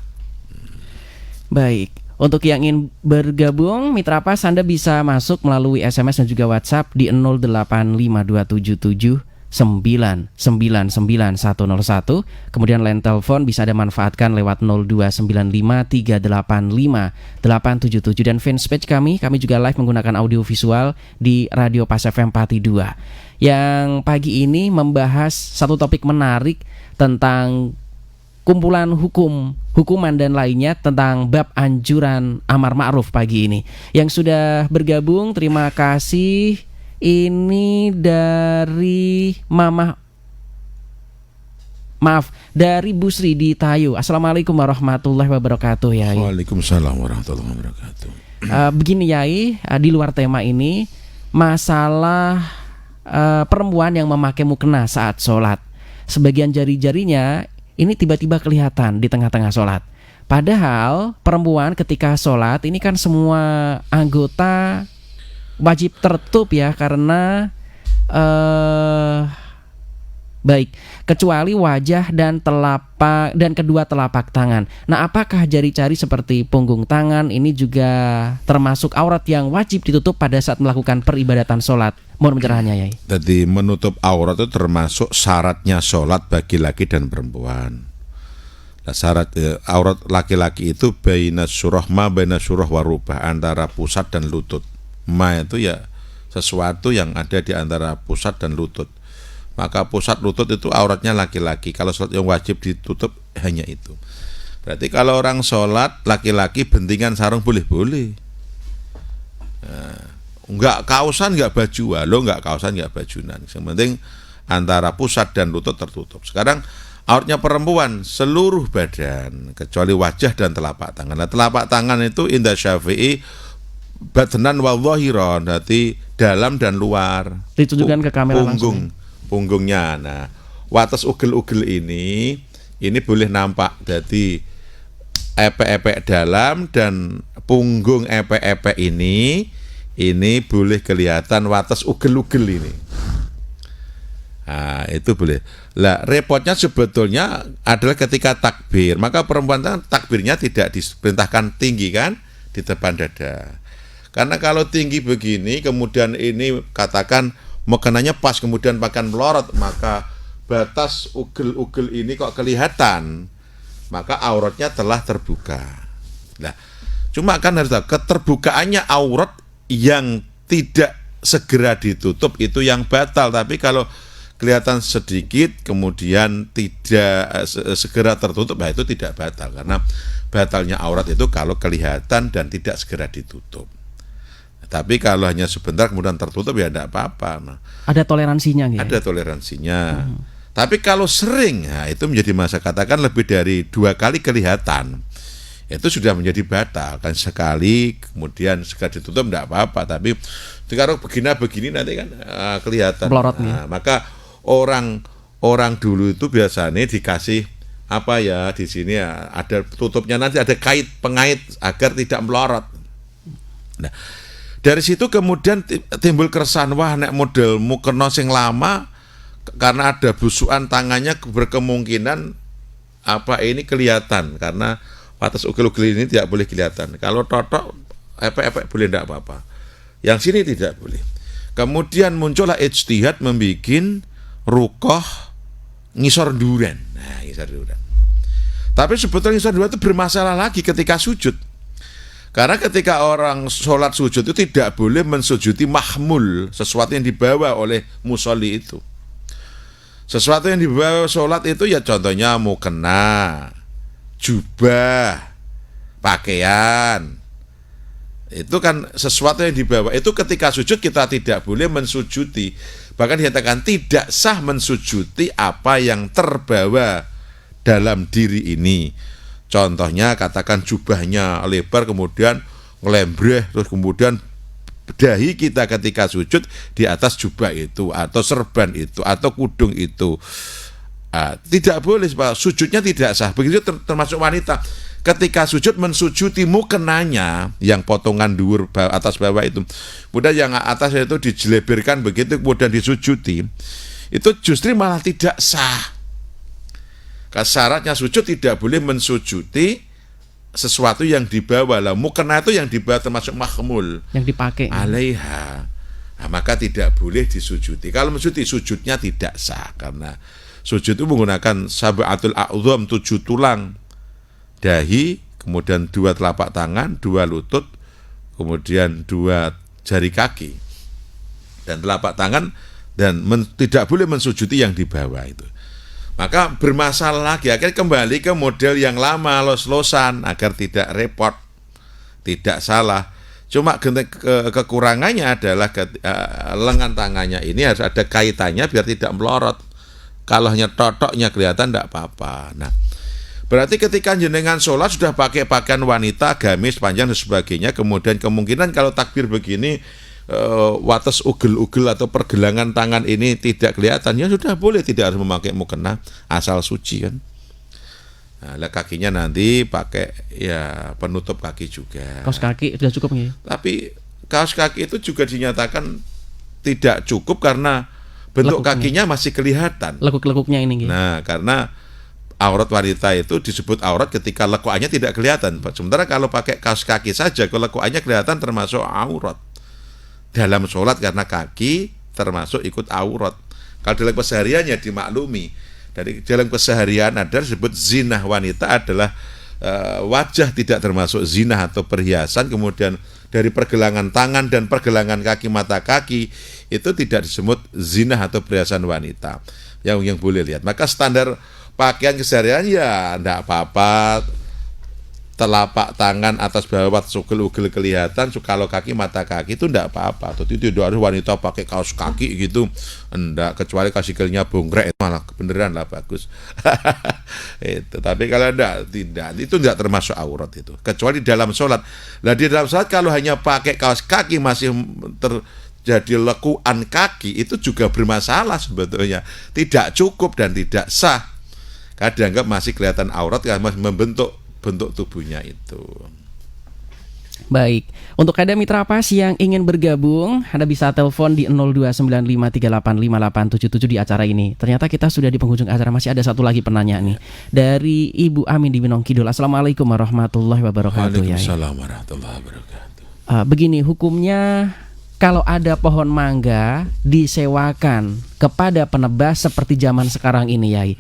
Baik, untuk yang ingin bergabung Mitra Pas, Anda bisa masuk melalui SMS dan juga WhatsApp di 085277999101. Kemudian line telepon bisa Anda manfaatkan lewat 02953858877 dan fanpage kami juga live menggunakan audio visual di Radio Pas FM Pati 2. Yang pagi ini membahas satu topik menarik tentang kumpulan hukuman dan lainnya tentang bab anjuran amar ma'ruf pagi ini. Yang sudah bergabung, terima kasih. Ini dari dari Bu Sri di Tayo. Assalamualaikum warahmatullahi wabarakatuh, Yai. Waalaikumsalam warahmatullahi wabarakatuh. Begini Yai, di luar tema ini, masalah perempuan yang memakai mukena saat sholat. Sebagian jari-jarinya ini tiba-tiba kelihatan di tengah-tengah sholat. Padahal perempuan ketika sholat ini kan semua anggota wajib tertutup ya, karena kecuali wajah dan kedua telapak tangan. Nah, apakah jari-jari seperti punggung tangan ini juga termasuk aurat yang wajib ditutup pada saat melakukan peribadatan sholat? Mohon pencerahannya, Yai. Jadi menutup aurat itu termasuk syaratnya sholat bagi laki dan perempuan. Nah, syarat aurat laki-laki itu baina surah warubah, antara pusat dan lutut. Ma itu ya sesuatu yang ada di antara pusat dan lutut. Maka pusat lutut itu auratnya laki-laki. Kalau sholat yang wajib ditutup hanya itu. Berarti kalau orang sholat laki-laki bentingan sarung boleh-boleh. Enggak kausan, enggak baju. Enggak kausan, enggak bajunan. Yang penting antara pusat dan lutut tertutup. Sekarang auratnya perempuan seluruh badan kecuali wajah dan telapak tangan. Nah, telapak tangan itu indah Syafi'i batnan wa zahiran, berarti dalam dan luar. Ditunjukkan ke kamera langsung. Punggungnya. Nah, wates ugel-ugel ini boleh nampak. Jadi epek-epek dalam dan punggung epek-epek ini boleh kelihatan wates ugel-ugel ini. Nah, itu boleh. Lah, repotnya sebetulnya adalah ketika takbir. Maka perempuan takbirnya tidak diperintahkan tinggi kan di depan dada. Karena kalau tinggi begini, kemudian ini katakan mukenanya pas, kemudian makan melorot, maka batas ugel-ugel ini kok kelihatan, maka auratnya telah terbuka. Nah, cuma kan harus tahu, keterbukaannya aurat yang tidak segera ditutup itu yang batal. Tapi kalau kelihatan sedikit kemudian tidak segera tertutup, nah itu tidak batal. Karena batalnya aurat itu kalau kelihatan dan tidak segera ditutup. Tapi kalau hanya sebentar kemudian tertutup ya tidak apa-apa. Nah, ada toleransinya gitu. Ada toleransinya. Tapi kalau sering, nah itu menjadi masa, katakan lebih dari 2 kali kelihatan. itu sudah menjadi batal kan. Sekali kemudian sekali ditutup tidak apa-apa, tapi kalau begini nanti kan kelihatan. Maka orang dulu itu biasanya dikasih apa ya, di sini ya, ada tutupnya, nanti ada pengait agar tidak melorot. Nah, dari situ kemudian timbul keresahan, wah nek model mukena sing lama karena ada busukan tangannya berkemungkinan apa ini kelihatan, karena batas ugel-ugel ini tidak boleh kelihatan. Kalau totok efek boleh tidak apa-apa. Yang sini tidak boleh. Kemudian muncullah ijtihad membikin rukoh ngisor duren. Nah, ngisor duren. Tapi sebetulnya ngisor duren itu bermasalah lagi ketika sujud. Karena ketika orang sholat sujud itu tidak boleh mensujudi mahmul, sesuatu yang dibawa oleh musolli itu. Sesuatu yang dibawa sholat itu ya contohnya mukena, jubah, pakaian. Itu kan sesuatu yang dibawa. Itu ketika sujud kita tidak boleh mensujudi. Bahkan dikatakan tidak sah mensujudi apa yang terbawa dalam diri ini. Contohnya katakan jubahnya lebar kemudian ngelembreh, terus kemudian dahi kita ketika sujud di atas jubah itu atau serban itu atau kudung itu. Tidak boleh, sujudnya tidak sah. Begitu termasuk wanita. Ketika sujud mensujudi mukenanya yang potongan dhuwur atas bawah itu, kemudian yang atas itu dijeleberkan begitu kemudian disujudi, itu justru malah tidak sah. Syaratnya sujud tidak boleh mensujudi sesuatu yang dibawa. Lah mukena itu yang dibawa termasuk mahmul yang dipakai alaiha. Nah, maka tidak boleh disujudi. Kalau mensujudi sujudnya tidak sah, karena sujud itu menggunakan sab'atul a'dham, 7 tulang. Dahi, kemudian 2 telapak tangan, 2 lutut, kemudian 2 jari kaki dan telapak tangan, dan tidak boleh mensujudi yang di bawah itu. Maka bermasalah lagi, akhirnya kembali ke model yang lama, los-losan agar tidak repot, tidak salah. Cuma kekurangannya adalah lengan tangannya ini harus ada kaitannya biar tidak melorot. Kalau hanya totoknya kelihatan tidak apa-apa. Nah, berarti ketika jenengan sholat sudah pakai pakaian wanita, gamis panjang dan sebagainya, kemudian kemungkinan kalau takbir begini wates ugel-ugel atau pergelangan tangan ini tidak kelihatan, ya sudah boleh, tidak harus memakai mukena asal suci kan. Nah, kakinya nanti pakai ya penutup kaki juga. Kaos kaki sudah cukup ya? Tapi kaos kaki itu juga dinyatakan tidak cukup karena bentuk kakinya masih kelihatan. Lekuk-lekuknya ini. Nah, karena aurat wanita itu disebut aurat ketika lekuannya tidak kelihatan. Sementara kalau pakai kaos kaki saja, kalau lekuannya kelihatan termasuk aurat dalam sholat, karena kaki termasuk ikut aurat. Kalau dalam kesehariannya dimaklumi. Dari dalam keseharian ada disebut zinah wanita adalah wajah tidak termasuk zinah atau perhiasan. Kemudian dari pergelangan tangan dan pergelangan kaki, mata kaki itu tidak disebut zinah atau perhiasan wanita yang boleh lihat. Maka standar pakaian keseharian ya enggak apa-apa, telapak tangan atas bawah ugel-ugel kelihatan, kalau kaki mata kaki itu enggak apa-apa. Atau tidak harus wanita pakai kaos kaki gitu, enggak, kecuali kasikilnya bongkrek malah beneran lah bagus. Itu. Tapi kalau tidak itu enggak termasuk aurat itu, kecuali dalam sholat. Nah, di dalam sholat kalau hanya pakai kaos kaki masih terjadi lekuan kaki, itu juga bermasalah sebetulnya, tidak cukup dan tidak sah. Karena dianggap masih kelihatan aurat, karena masih membentuk bentuk tubuhnya itu. Baik, untuk ada mitra pas yang ingin bergabung, Anda bisa telepon di 0295385877 di acara ini. Ternyata kita sudah di penghujung acara, masih ada satu lagi penanyaan nih dari Ibu Amin di Binong Kidul. Assalamualaikum warahmatullahi wabarakatuh. Waalaikumsalam warahmatullahi wabarakatuh. Begini hukumnya kalau ada pohon mangga disewakan kepada penebas seperti zaman sekarang ini, Yai.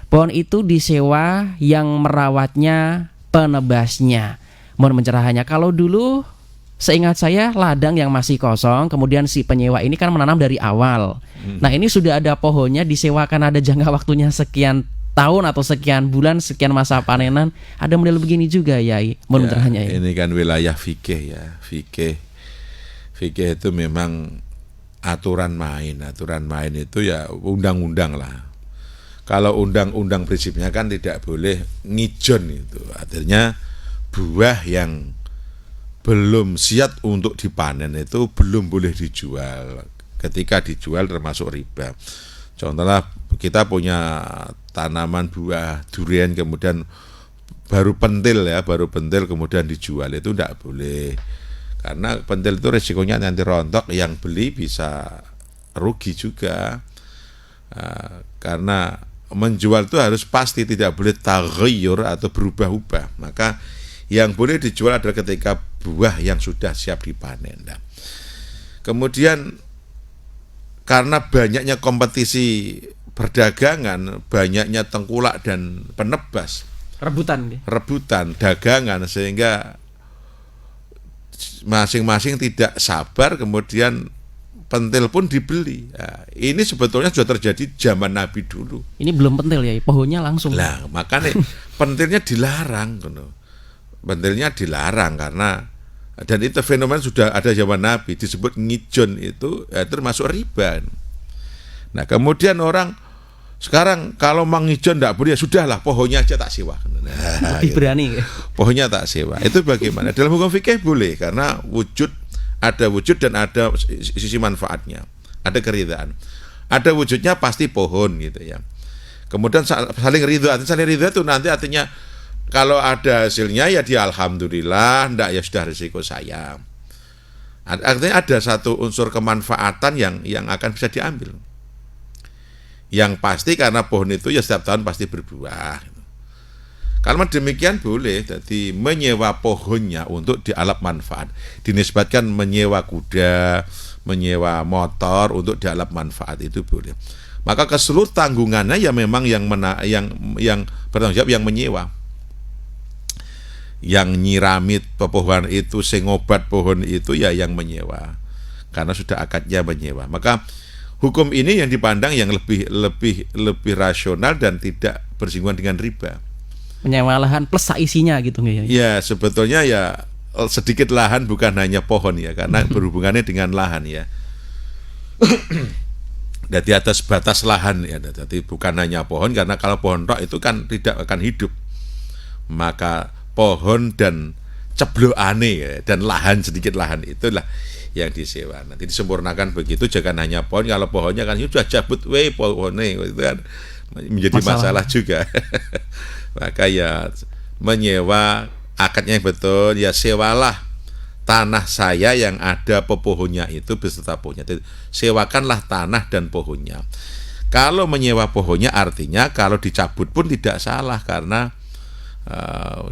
Pohon itu disewa, yang merawatnya penebasnya. Mohon pencerahannya. Kalau dulu seingat saya ladang yang masih kosong, kemudian si penyewa ini kan menanam dari awal. Nah, ini sudah ada pohonnya disewakan, ada jangka waktunya sekian tahun atau sekian bulan, sekian masa panenan. Ada model begini juga, Yai. Mohon pencerahannya. Ya. Ini kan wilayah fikih ya. Fikih itu memang aturan main. Aturan main itu ya undang-undang lah. Kalau undang-undang prinsipnya kan tidak boleh ngijon itu. Artinya buah yang belum siap untuk dipanen itu belum boleh dijual. Ketika dijual termasuk riba. Contohnya kita punya tanaman buah durian kemudian baru pentil kemudian dijual, itu tidak boleh. Karena pentil itu resikonya nanti rontok, yang beli bisa rugi juga. Karena menjual itu harus pasti, tidak boleh taghayyur atau berubah-ubah. Maka yang boleh dijual adalah ketika buah yang sudah siap dipanen. Nah, kemudian karena banyaknya kompetisi perdagangan, banyaknya tengkulak dan penebas, rebutan dagangan, sehingga masing-masing tidak sabar, kemudian pentil pun dibeli. Nah, ini sebetulnya sudah terjadi zaman Nabi dulu. Ini belum pentil ya, pohonnya langsung. Lah, makanya pentilnya dilarang, pentilnya dilarang karena, dan itu fenomena sudah ada zaman Nabi, disebut ngijon itu termasuk riba. Nah, kemudian orang sekarang kalau mengijon tidak boleh, ya sudahlah pohonnya aja tak sewa. Nah, lebih berani. Pohonnya tak sewa. Itu bagaimana? Dalam hukum fikih boleh, karena ada wujud dan ada sisi manfaatnya, ada keridhaan. Ada wujudnya pasti pohon gitu ya. Kemudian saling ridho itu nanti artinya kalau ada hasilnya ya dia alhamdulillah, enggak ya sudah risiko saya. Artinya ada satu unsur kemanfaatan yang akan bisa diambil. Yang pasti karena pohon itu ya setiap tahun pasti berbuah. Kalau demikian boleh, jadi menyewa pohonnya untuk dialap manfaat. Dinisbatkan menyewa kuda, menyewa motor untuk dialap manfaat, itu boleh. Maka keseluruh tanggungannya ya memang yang bertanggung jawab yang menyewa. Yang nyiramit pepohonan itu, sengobat pohon itu ya yang menyewa. Karena sudah akadnya menyewa. Maka hukum ini yang dipandang yang lebih rasional dan tidak bersinggungan dengan riba. Menyewa lahan plus isinya gitu ya. Ya, sebetulnya ya sedikit lahan bukan hanya pohon ya, karena berhubungannya dengan lahan ya. Di atas batas lahan ya, jadi bukan hanya pohon, karena kalau pohon tok itu kan tidak akan hidup. Maka pohon dan ceblokane ya, dan lahan, sedikit lahan itulah yang disewa. Nanti disempurnakan begitu, jangan hanya pohon. Kalau pohonnya kan sudah cabut pohonnya, itu kan menjadi masalah juga. Maka ya menyewa, akadnya yang betul, ya sewalah tanah saya yang ada pepohonnya itu beserta pohonnya. Sewakanlah tanah dan pohonnya. Kalau menyewa pohonnya artinya kalau dicabut pun tidak salah, karena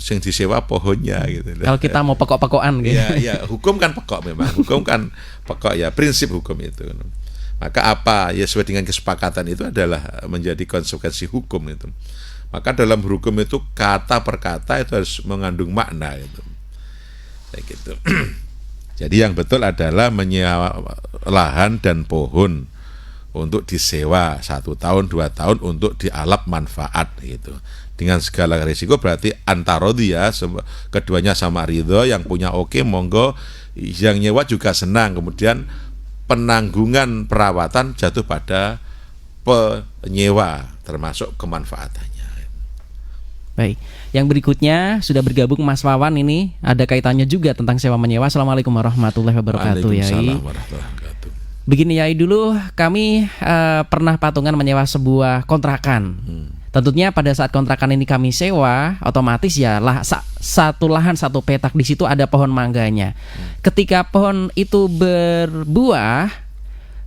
sing disewa pohonnya gitu. Kalau kita mau pokok-pokokan gitu. Ya, hukum kan pokok memang. Hukum kan pokok ya, prinsip hukum itu. Maka apa ya sesuai dengan kesepakatan itu adalah menjadi konsekuensi hukum itu. Maka dalam hukum itu kata per kata itu harus mengandung makna itu. Kayak gitu. Jadi yang betul adalah menyewa lahan dan pohon untuk disewa 1 tahun 2 tahun untuk dialap manfaat gitu. Dengan segala risiko, berarti antarodi ya, keduanya sama ridho, yang punya oke monggo, yang nyewa juga senang. Kemudian penanggungan perawatan jatuh pada penyewa termasuk kemanfaatannya. Baik, yang berikutnya sudah bergabung Mas Wawan, ini ada kaitannya juga tentang sewa menyewa. Assalamualaikum warahmatullahi wabarakatuh. Yai. Begini Yai, dulu kami pernah patungan menyewa sebuah kontrakan. Tentunya pada saat kontrakan ini kami sewa, otomatis ya satu lahan satu petak, di situ ada pohon mangganya. Ketika pohon itu berbuah,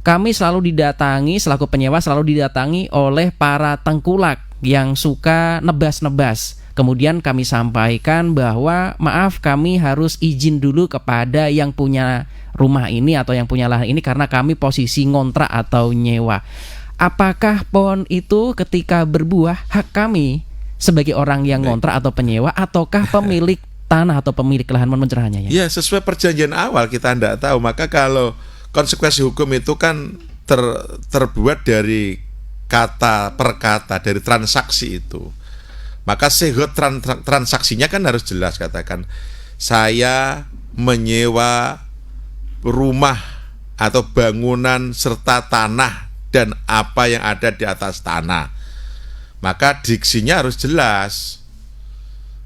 kami selalu didatangi, selaku penyewa selalu didatangi oleh para tengkulak yang suka nebas-nebas. Kemudian kami sampaikan bahwa maaf, kami harus izin dulu kepada yang punya rumah ini atau yang punya lahan ini karena kami posisi ngontrak atau nyewa. Apakah pohon itu ketika berbuah hak kami sebagai orang yang ngontrak atau penyewa, ataukah pemilik tanah atau pemilik lahan? Mencerahannya ya? Ya, sesuai perjanjian awal kita tidak tahu. Maka kalau konsekuensi hukum itu kan terbuat dari kata per kata, dari transaksi itu. Maka sehingga transaksinya kan harus jelas, katakan saya menyewa rumah atau bangunan serta tanah dan apa yang ada di atas tanah. Maka diksinya harus jelas.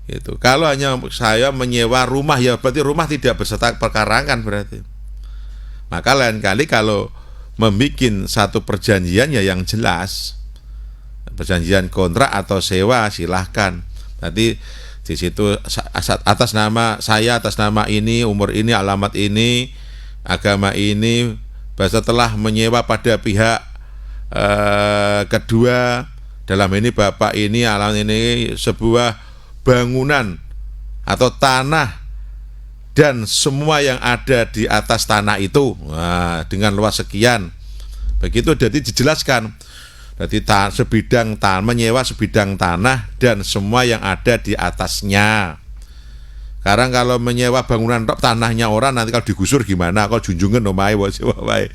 Itu. Kalau hanya saya menyewa rumah, ya berarti rumah tidak beserta perkarangan berarti. Maka lain kali kalau membuat satu perjanjian ya yang jelas, perjanjian kontrak atau sewa silahkan. Berarti di situ atas nama saya, atas nama ini, umur ini, alamat ini, agama ini, setelah menyewa pada pihak kedua, dalam ini bapak ini, alamat ini, sebuah bangunan atau tanah dan semua yang ada di atas tanah itu, dengan luas sekian. Begitu jadi dijelaskan. Jadi sebidang tanah, menyewa sebidang tanah dan semua yang ada di atasnya. Sekarang kalau menyewa bangunan tanahnya orang, nanti kalau digusur gimana? Kalau junjungan omahe wae.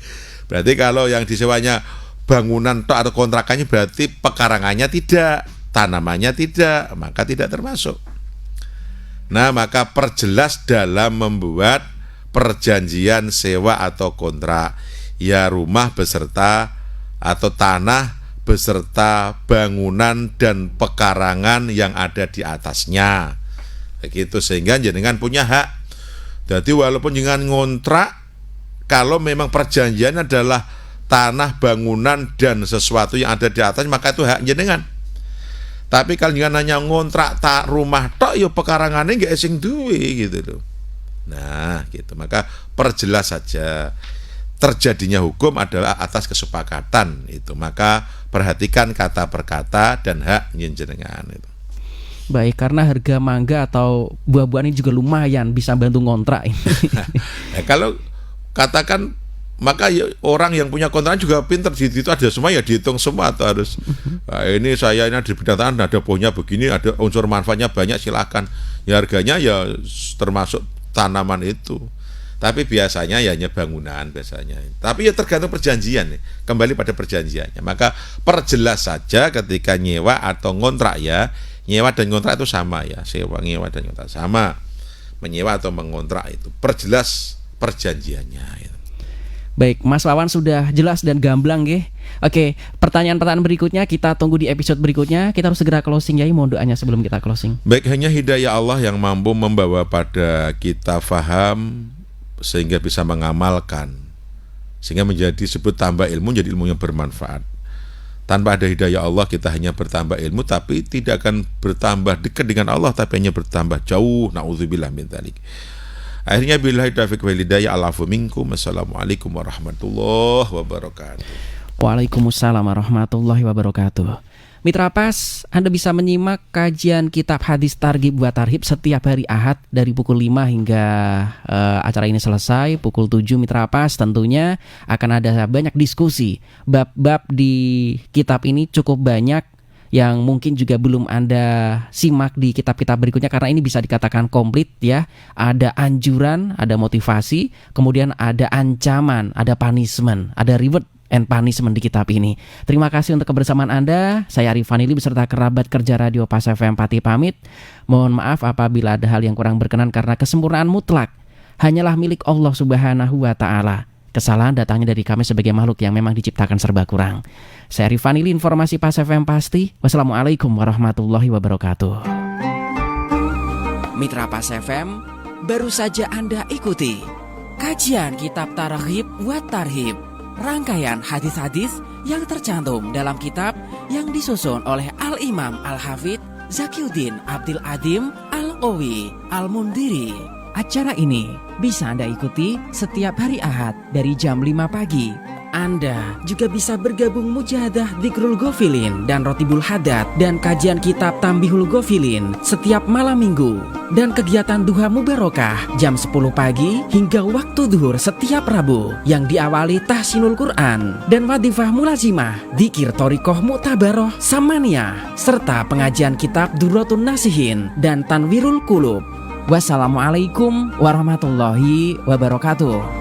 Berarti kalau yang disewanya bangunan atau kontrakannya, berarti pekarangannya tidak, tanamannya tidak, maka tidak termasuk. Nah, maka perjelas dalam membuat perjanjian sewa atau kontrak, ya rumah beserta atau tanah beserta bangunan dan pekarangan yang ada di atasnya. Begitu, sehingga jenengan punya hak. Jadi walaupun jenengan ngontrak, kalau memang perjanjian adalah tanah, bangunan dan sesuatu yang ada di atas, maka itu hak jenengan. Tapi kalau jangan hanya ngontrak tak rumah tok, yo pekarangannya nggak sing duwe gitu loh. Nah, gitu. Maka perjelas saja. Terjadinya hukum adalah atas kesepakatan itu. Maka perhatikan kata per kata dan hak jenengan itu. Baik, karena harga mangga atau buah-buahan ini juga lumayan bisa bantu ngontrak ini. Nah, kalau katakan, maka ya, orang yang punya kontrakan juga pinter, di situ ada semua ya dihitung semua atau harus ini saya ini di bidang tanah ada pohonnya begini, ada unsur manfaatnya banyak, silakan. Ya harganya ya termasuk tanaman itu. Tapi biasanya ya hanya bangunan biasanya. Tapi ya tergantung perjanjian nih. Kembali pada perjanjiannya. Maka perjelas saja ketika nyewa atau ngontrak ya. Nyewa dan ngontrak itu sama ya. Sewa, nyewa dan ngontrak sama. Menyewa atau mengontrak itu perjelas perjanjiannya gitu. Baik, Mas Wawan sudah jelas dan gamblang nggih. Oke, pertanyaan-pertanyaan berikutnya kita tunggu di episode berikutnya. Kita harus segera closing ya, mohon doanya sebelum kita closing. Baik, hanya hidayah Allah yang mampu membawa pada kita faham sehingga bisa mengamalkan, sehingga menjadi disebut tambah ilmu, jadi ilmu yang bermanfaat. Tanpa ada hidayah Allah kita hanya bertambah ilmu tapi tidak akan bertambah dekat dengan Allah, tapi hanya bertambah jauh. Na'udzubillah min dzalik. Akhirnya billahi taufiq wal hidayah, alafu minkum. Assalamualaikum warahmatullahi wabarakatuh. Waalaikumsalam warahmatullahi wabarakatuh. Mitra Pas, Anda bisa menyimak kajian kitab hadis Targhib wa Tarhib setiap hari Ahad dari pukul 5 hingga acara ini selesai. Pukul 7 Mitra Pas tentunya akan ada banyak diskusi. Bab-bab di kitab ini cukup banyak yang mungkin juga belum Anda simak di kitab-kitab berikutnya, karena ini bisa dikatakan komplit ya. Ada anjuran, ada motivasi, kemudian ada ancaman, ada punishment, ada reward and punishment di kitab ini. Terima kasih untuk kebersamaan Anda. Saya Arif Vanili beserta kerabat kerja Radio Pas FM Pati pamit. Mohon maaf apabila ada hal yang kurang berkenan, karena kesempurnaan mutlak hanyalah milik Allah Subhanahu wa Ta'ala. Kesalahan datangnya dari kami sebagai makhluk yang memang diciptakan serba kurang. Saya Arif Vanili, informasi Pas FM pasti. Wassalamualaikum warahmatullahi wabarakatuh. Mitra Pas FM, baru saja Anda ikuti kajian kitab Targhib wa Tarhib, rangkaian hadis-hadis yang tercantum dalam kitab yang disusun oleh Al-Imam Al-Hafidz Zakiuddin Abdul Adim Al-Owi Al-Mundiri. Acara ini bisa Anda ikuti setiap hari Ahad dari jam 5 pagi. Anda juga bisa bergabung mujahadah Dzikrul Ghafilin dan Rotibul Hadat dan kajian kitab Tambihul Ghafilin setiap malam minggu, dan kegiatan Duha Mubarokah jam 10 pagi hingga waktu duhur setiap Rabu yang diawali tahsinul Quran dan wadifah mulazimah, dzikir thoriqoh mu'tabaroh samaniyah, serta pengajian kitab Durratun Nasihin dan Tanwirul Qulub. Wassalamualaikum warahmatullahi wabarakatuh.